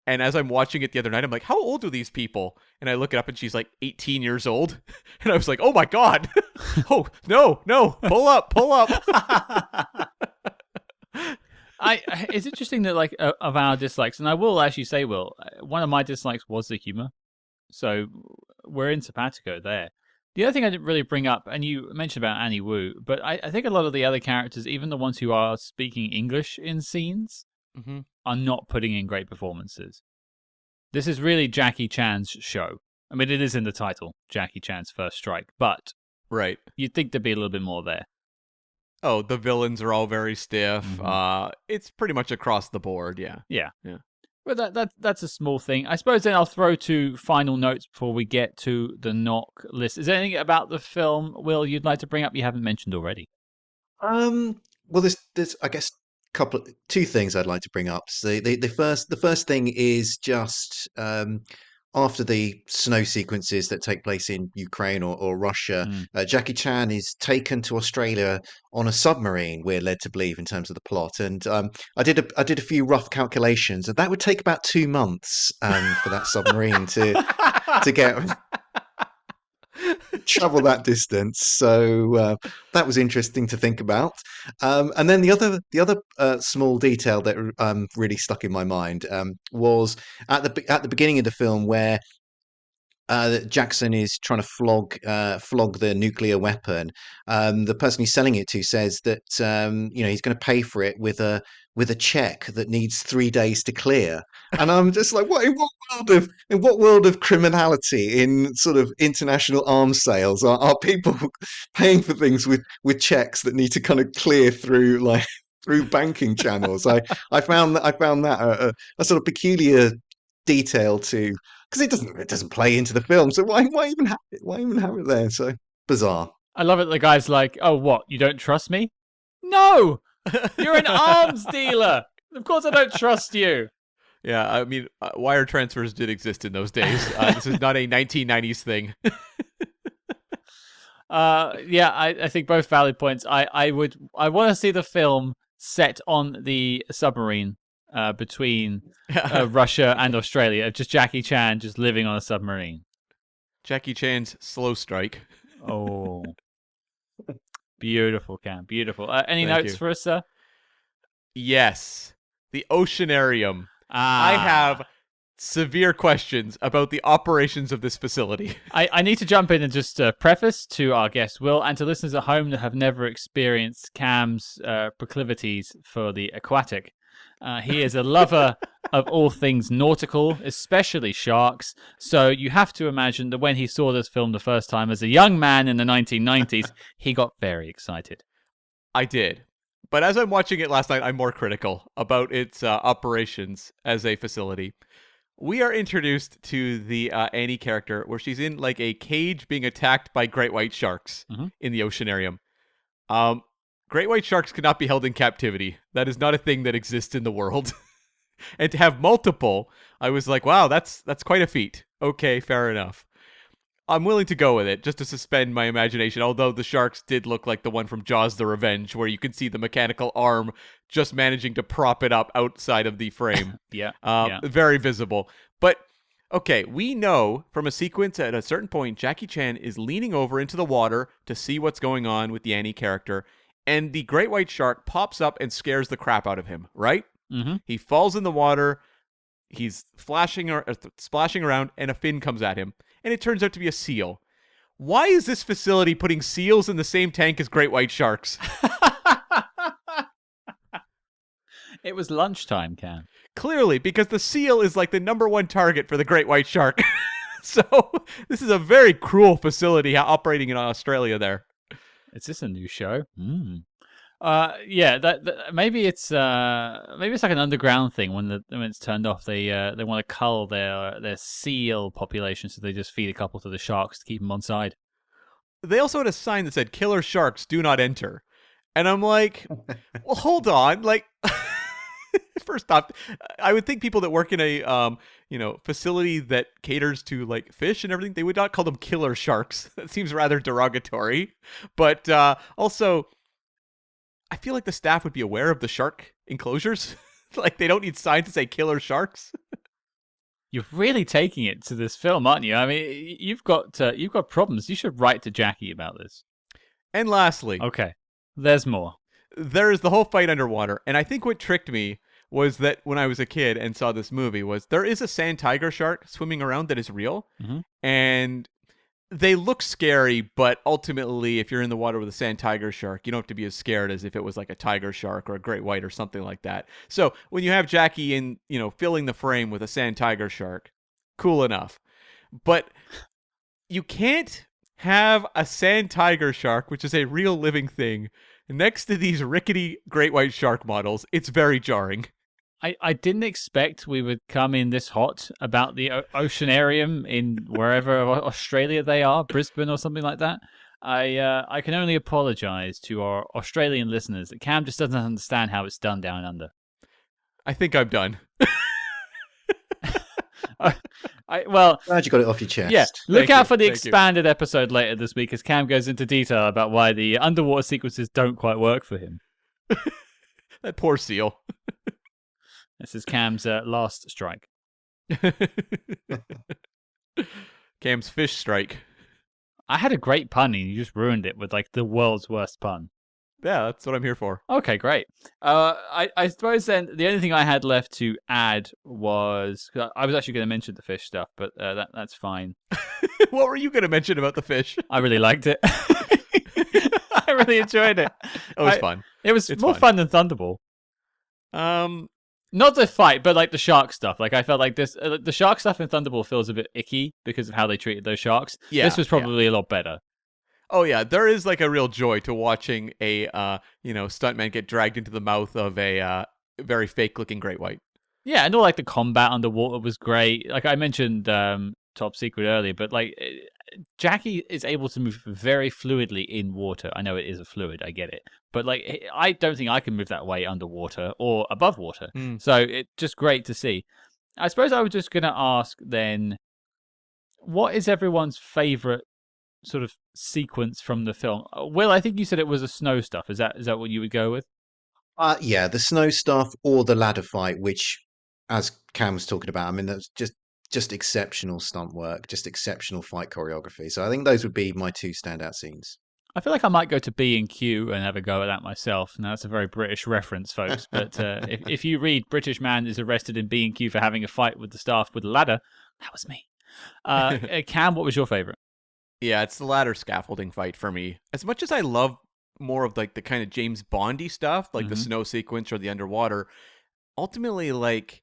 And as I'm watching it the other night, I'm like, how old are these people? And I look it up and she's like 18 years old. And I was like, oh my God. Oh, no, pull up. It's interesting that like of our dislikes, and I will actually say, Will, one of my dislikes was the humor. So we're in simpatico there. The other thing I didn't really bring up, and you mentioned about Annie Wu, but I think a lot of the other characters, even the ones who are speaking English in scenes, are not putting in great performances. This is really Jackie Chan's show. I mean, it is in the title, Jackie Chan's First Strike, but right, you'd think there'd be a little bit more there. Oh, the villains are all very stiff. It's pretty much across the board, yeah. But that's a small thing. I suppose then I'll throw to final notes before we get to the knock list. Is there anything about the film, Will, you'd like to bring up you haven't mentioned already? Well, there's I guess two things I'd like to bring up. So the first thing is just after the snow sequences that take place in Ukraine or Russia, Jackie Chan is taken to Australia on a submarine, we're led to believe, in terms of the plot. And I did a few rough calculations, and that would take about 2 months for that submarine to get travel that distance. So that was interesting to think about. And then the other small detail that really stuck in my mind was at the beginning of the film, where Jackson is trying to flog the nuclear weapon. The person he's selling it to says that he's going to pay for it with a check that needs 3 days to clear. And I'm just like, what in what world of criminality, in sort of international arms sales, are people paying for things with checks that need to kind of clear through banking channels? I found that a sort of peculiar detail to, because it doesn't play into the film, so why even have it? Why even have it there? So bizarre. I love it. The guy's like, "Oh, what? You don't trust me? No, you're an arms dealer. Of course, I don't trust you." Yeah, I mean, wire transfers did exist in those days. This is not a 1990s thing. I think both valid points. I want to see the film set on the submarine between Russia and Australia, just Jackie Chan just living on a submarine. Jackie Chan's Slow Strike. Oh, beautiful, Cam. Beautiful. Any Thank notes you. for us, sir? Yes. The Oceanarium. I have severe questions about the operations of this facility. I need to jump in and just preface to our guest, Will, and to listeners at home that have never experienced Cam's proclivities for the aquatic. He is a lover of all things nautical, especially sharks. So you have to imagine that when he saw this film the first time as a young man in the 1990s, he got very excited. I did. But as I'm watching it last night, I'm more critical about its operations as a facility. We are introduced to the Annie character, where she's in like a cage being attacked by great white sharks in the Oceanarium. Great white sharks cannot be held in captivity. That is not a thing that exists in the world. And to have multiple, I was like, wow, that's quite a feat. Okay, fair enough. I'm willing to go with it, just to suspend my imagination, although the sharks did look like the one from Jaws the Revenge, where you can see the mechanical arm just managing to prop it up outside of the frame. Yeah. Very visible. But, okay, we know from a sequence at a certain point, Jackie Chan is leaning over into the water to see what's going on with the Annie character, and the great white shark pops up and scares the crap out of him, right? Mm-hmm. He falls in the water, he's splashing around, and a fin comes at him, and it turns out to be a seal. Why is this facility putting seals in the same tank as great white sharks? It was lunchtime, Cam. Clearly, because the seal is like the number one target for the great white shark. So this is a very cruel facility operating in Australia there. Is this a new show? Yeah, that maybe it's like an underground thing. When it's turned off, they want to cull their seal population, so they just feed a couple to the sharks to keep them on side. They also had a sign that said "Killer sharks do not enter," and I'm like, well, hold on, like. First off, I would think people that work in a facility that caters to like fish and everything, they would not call them killer sharks. That seems rather derogatory. But also, I feel like the staff would be aware of the shark enclosures. Like they don't need signs to say killer sharks. You're really taking it to this film, aren't you? I mean, you've got problems. You should write to Jackie about this. And lastly, okay, there's more. There is the whole fight underwater, and I think what tricked me was that when I was a kid and saw this movie was there is a sand tiger shark swimming around that is real, and they look scary, but ultimately, if you're in the water with a sand tiger shark, you don't have to be as scared as if it was like a tiger shark or a great white or something like that. So when you have Jackie filling the frame with a sand tiger shark, cool enough. But you can't have a sand tiger shark, which is a real living thing, next to these rickety great white shark models. It's very jarring. I didn't expect we would come in this hot about the oceanarium in wherever Australia they are, Brisbane or something like that. I can only apologise to our Australian listeners that Cam just doesn't understand how it's done down under. I think I'm done. Glad you got it off your chest. Yeah, look out for the expanded episode later this week as Cam goes into detail about why the underwater sequences don't quite work for him. That poor seal. This is Cam's last strike. Cam's fish strike. I had a great pun and you just ruined it with like the world's worst pun. Yeah, that's what I'm here for. Okay, great. I suppose then the only thing I had left to add was I was actually going to mention the fish stuff, but that's fine. What were you going to mention about the fish? I really liked it. I really enjoyed it. It was fun. It's more fun than Thunderball. Not the fight, but like the shark stuff. Like I felt like this, the shark stuff in Thunderball feels a bit icky because of how they treated those sharks. Yeah, this was probably a lot better. Oh yeah, there is like a real joy to watching a stuntman get dragged into the mouth of a very fake-looking great white. Yeah, and all like the combat underwater was great. Like I mentioned Top Secret earlier, but like Jackie is able to move very fluidly in water. I know it is a fluid, I get it, but like I don't think I can move that way underwater or above water. So it's just great to see. I suppose I was just going to ask then, what is everyone's favorite sort of sequence from the film? Will, I think you said it was a snow stuff. Is that what you would go with? Yeah, the snow stuff or the ladder fight, which, as Cam was talking about, I mean, that's just exceptional stunt work, just exceptional fight choreography. So I think those would be my two standout scenes. I feel like I might go to B&Q and have a go at that myself. Now, that's a very British reference, folks. But if you read British man is arrested in B&Q for having a fight with the staff with a ladder, that was me. Cam, what was your favorite? Yeah, it's the ladder scaffolding fight for me. As much as I love more of like the kind of James Bondy stuff, like the snow sequence or the underwater, ultimately, like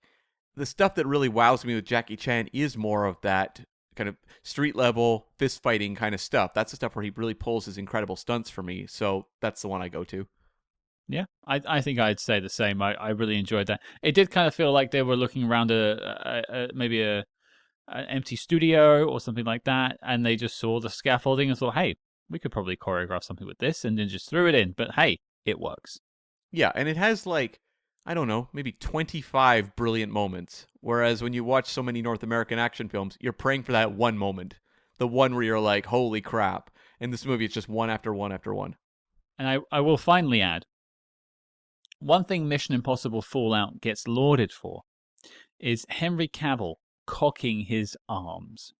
the stuff that really wows me with Jackie Chan is more of that kind of street level fist fighting kind of stuff. That's the stuff where he really pulls his incredible stunts for me. So that's the one I go to. Yeah, I think I'd say the same. I really enjoyed that. It did kind of feel like they were looking around maybe an empty studio or something like that, and they just saw the scaffolding and thought, hey, we could probably choreograph something with this, and then just threw it in. But hey, it works. Yeah, and it has like, I don't know, maybe 25 brilliant moments. Whereas when you watch so many North American action films, you're praying for that one moment. The one where you're like, holy crap. In this movie, it's just one after one after one. And I will finally add, one thing Mission Impossible Fallout gets lauded for is Henry Cavill cocking his arms.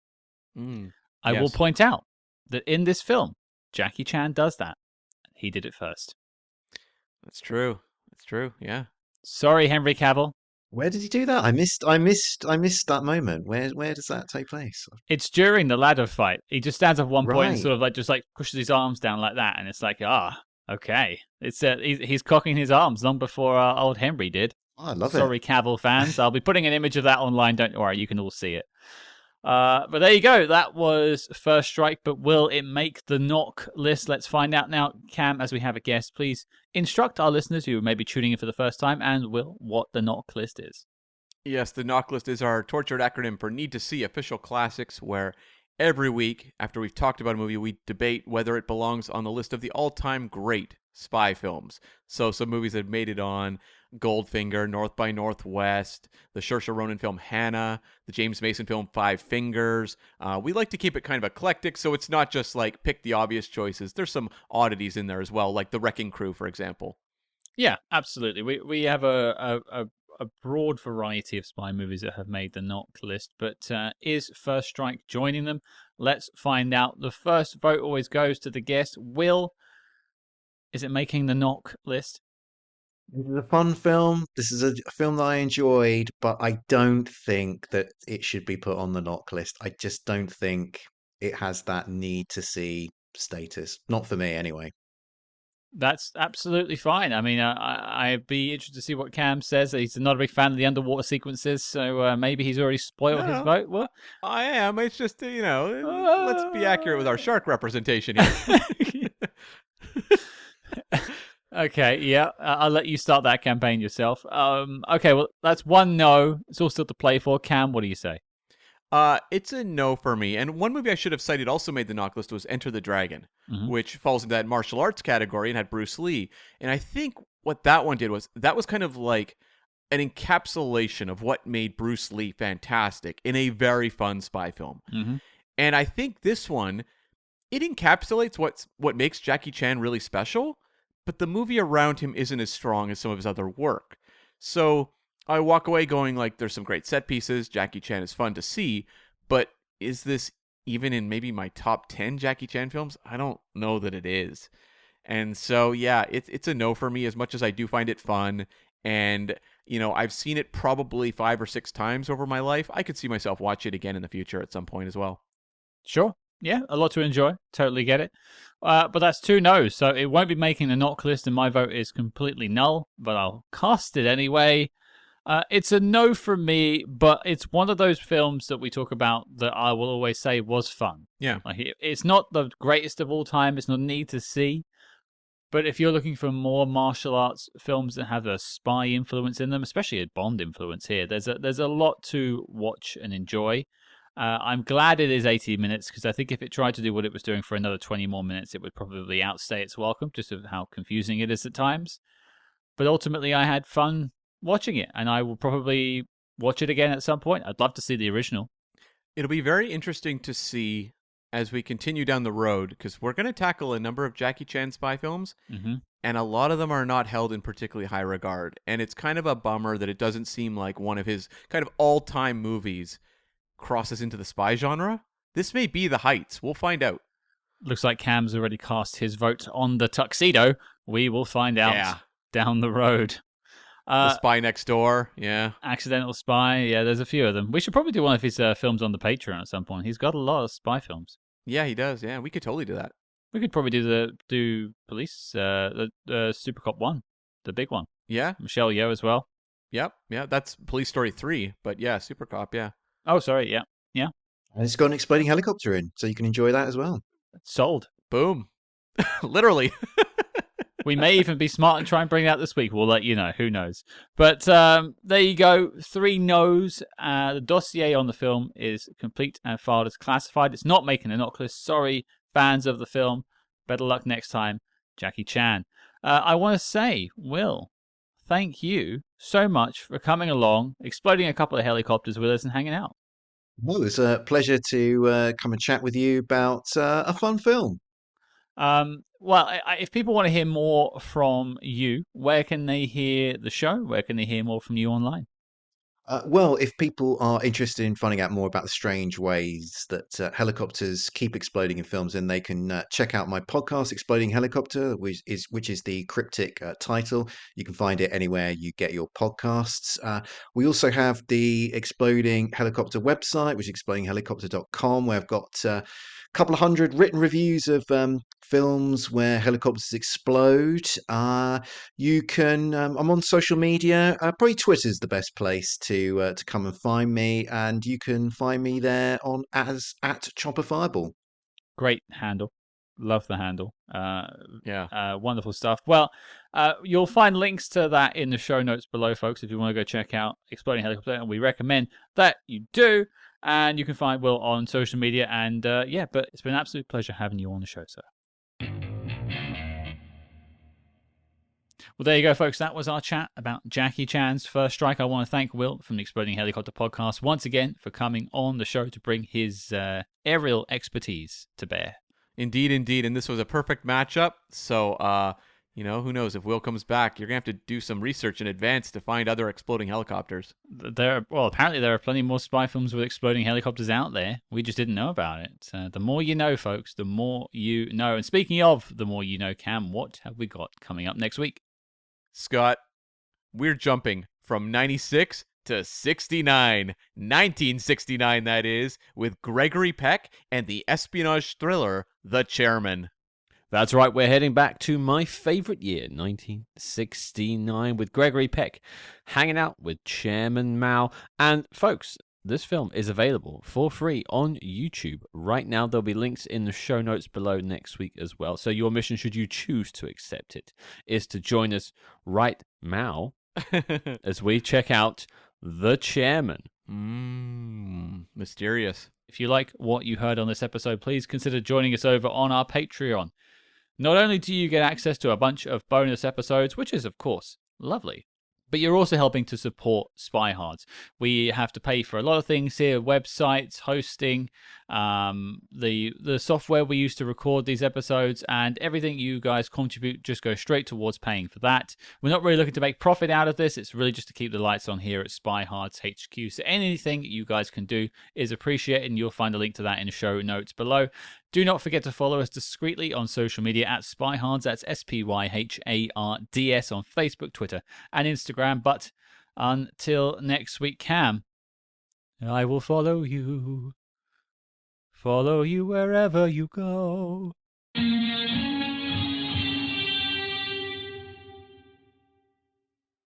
I will point out that in this film, Jackie Chan does that. He did it first. That's true. That's true, yeah. Sorry, Henry Cavill. Where did he do that? I missed that moment. Where does that take place? It's during the ladder fight. He just stands up at one point and Right. sort of just pushes his arms down like that, and it's like, okay. It's he's cocking his arms long before old Henry did. Oh, I love it. Sorry, Cavill fans. I'll be putting an image of that online. Don't worry, you can all see it. But there you go. That was First Strike. But will it make the knock list? Let's find out now. Cam, as we have a guest, please instruct our listeners who may be tuning in for the first time and what the knock list is. Yes, the knock list is our tortured acronym for Need to See Official Classics, where every week, after we've talked about a movie, we debate whether it belongs on the list of the all-time great spy films. So some movies that made it on: Goldfinger, North by Northwest, the Saoirse Ronan film Hannah, the James Mason film Five Fingers. We like to keep it kind of eclectic, so it's not just like pick the obvious choices. There's some oddities in there as well, like The Wrecking Crew, for example. Yeah, absolutely. We have a broad variety of spy movies that have made the knock list, but is First Strike joining them? Let's find out. The first vote always goes to the guest. Will, is it making the knock list? This is a fun film. This is a film that I enjoyed, but I don't think that it should be put on the knock list. I just don't think it has that need to see status. Not for me, anyway. That's absolutely fine. I mean, I'd be interested to see what Cam says. He's not a big fan of the underwater sequences, so maybe he's already spoiled his vote. What? I am. It's just, let's be accurate with our shark representation here. Okay, yeah, I'll let you start that campaign yourself. Okay, well, that's one no. It's all still to play for. Cam, what do you say? It's a no for me. And one movie I should have cited also made the knock list was Enter the Dragon, which falls into that martial arts category and had Bruce Lee. And I think what that one did was that was kind of like an encapsulation of what made Bruce Lee fantastic in a very fun spy film. And I think this one, it encapsulates what makes Jackie Chan really special, but the movie around him isn't as strong as some of his other work. So I walk away going like, there's some great set pieces. Jackie Chan is fun to see, but is this even in maybe my top 10 Jackie Chan films? I don't know that it is. And so, yeah, it's a no for me, as much as I do find it fun. And, I've seen it probably 5 or 6 times over my life. I could see myself watch it again in the future at some point as well. Sure. Yeah, a lot to enjoy. Totally get it. But that's 2 no's, so it won't be making the knock list, and my vote is completely null, but I'll cast it anyway. It's a no from me, but it's one of those films that we talk about that I will always say was fun. Yeah. It's not the greatest of all time. It's not need to see. But if you're looking for more martial arts films that have a spy influence in them, especially a Bond influence here, there's a lot to watch and enjoy. I'm glad it is 80 minutes, because I think if it tried to do what it was doing for another 20 more minutes, it would probably outstay its welcome, just of how confusing it is at times. But ultimately, I had fun watching it, and I will probably watch it again at some point. I'd love to see the original. It'll be very interesting to see as we continue down the road, because we're going to tackle a number of Jackie Chan spy films, and a lot of them are not held in particularly high regard. And it's kind of a bummer that it doesn't seem like one of his kind of all-time movies crosses into the spy genre. This may be the heights. We'll find out. Looks like Cam's already cast his vote on the Tuxedo. We will find out down the road. The Spy Next Door, yeah. Accidental Spy, yeah, there's a few of them. We should probably do one of his films on the Patreon at some point. He's got a lot of spy films. Yeah, he does, yeah. We could totally do that. We could probably do Police, the Super Cop 1, the big one. Yeah. Michelle Yeoh as well. Yep, yeah, that's Police Story 3, but yeah, Super Cop, yeah. Oh, sorry, yeah. And it's got an exploding helicopter in, so you can enjoy that as well. Sold. Boom. Literally. We may even be smart and try and bring it out this week. We'll let you know. Who knows? But there you go. 3 no's. The dossier on the film is complete and filed as classified. It's not making a knock list. Sorry, fans of the film. Better luck next time. Jackie Chan. I want to say, Will, thank you so much for coming along, exploding a couple of helicopters with us and hanging out. Well, it's a pleasure to come and chat with you about a fun film. Well, if people want to hear more from you, where can they hear the show? Where can they hear more from you online? Well, if people are interested in finding out more about the strange ways that helicopters keep exploding in films, then they can check out my podcast, Exploding Helicopter, which is the cryptic title. You can find it anywhere you get your podcasts. We also have the Exploding Helicopter website, which is explodinghelicopter.com, where I've got a couple of hundred written reviews of films where helicopters explode. You can. I'm on social media. Probably Twitter's the best place to come and find me, and you can find me there on as at Chopper Fireball. Great handle. Love the handle. Yeah. Wonderful stuff. Well, you'll find links to that in the show notes below, folks, if you want to go check out Exploding Helicopter, and we recommend that you do. And you can find Will on social media. And but it's been an absolute pleasure having you on the show, sir. Well, there you go, folks. That was our chat about Jackie Chan's First Strike. I want to thank Will from the Exploding Helicopter podcast once again for coming on the show to bring his aerial expertise to bear. Indeed. And this was a perfect matchup. So, who knows? If Will comes back, you're going to have to do some research in advance to find other exploding helicopters. Apparently there are plenty more spy films with exploding helicopters out there. We just didn't know about it. The more you know, folks, the more you know. And speaking of the more you know, Cam, what have we got coming up next week? Scott, we're jumping from 96 to 69. 1969, that is, with Gregory Peck and the espionage thriller The Chairman. That's right, we're heading back to my favorite year, 1969, with Gregory Peck, hanging out with Chairman Mao. And folks, this film is available for free on YouTube right now. There'll be links in the show notes below next week as well. So your mission, should you choose to accept it, is to join us right now as we check out The Chairman. Mysterious. If you like what you heard on this episode, please consider joining us over on our Patreon. Not only do you get access to a bunch of bonus episodes, which is, of course, lovely, but you're also helping to support Spy Hards. We have to pay for a lot of things here: websites, hosting, the software we use to record these episodes, and everything you guys contribute just goes straight towards paying for that. We're not really looking to make profit out of this. It's really just to keep the lights on here at Spy Hards HQ. So anything you guys can do is appreciated, and you'll find a link to that in the show notes below. Do not forget to follow us discreetly on social media at SpyHards. That's SPYHARDS on Facebook, Twitter, and Instagram. But until next week, Cam, I will follow you wherever you go.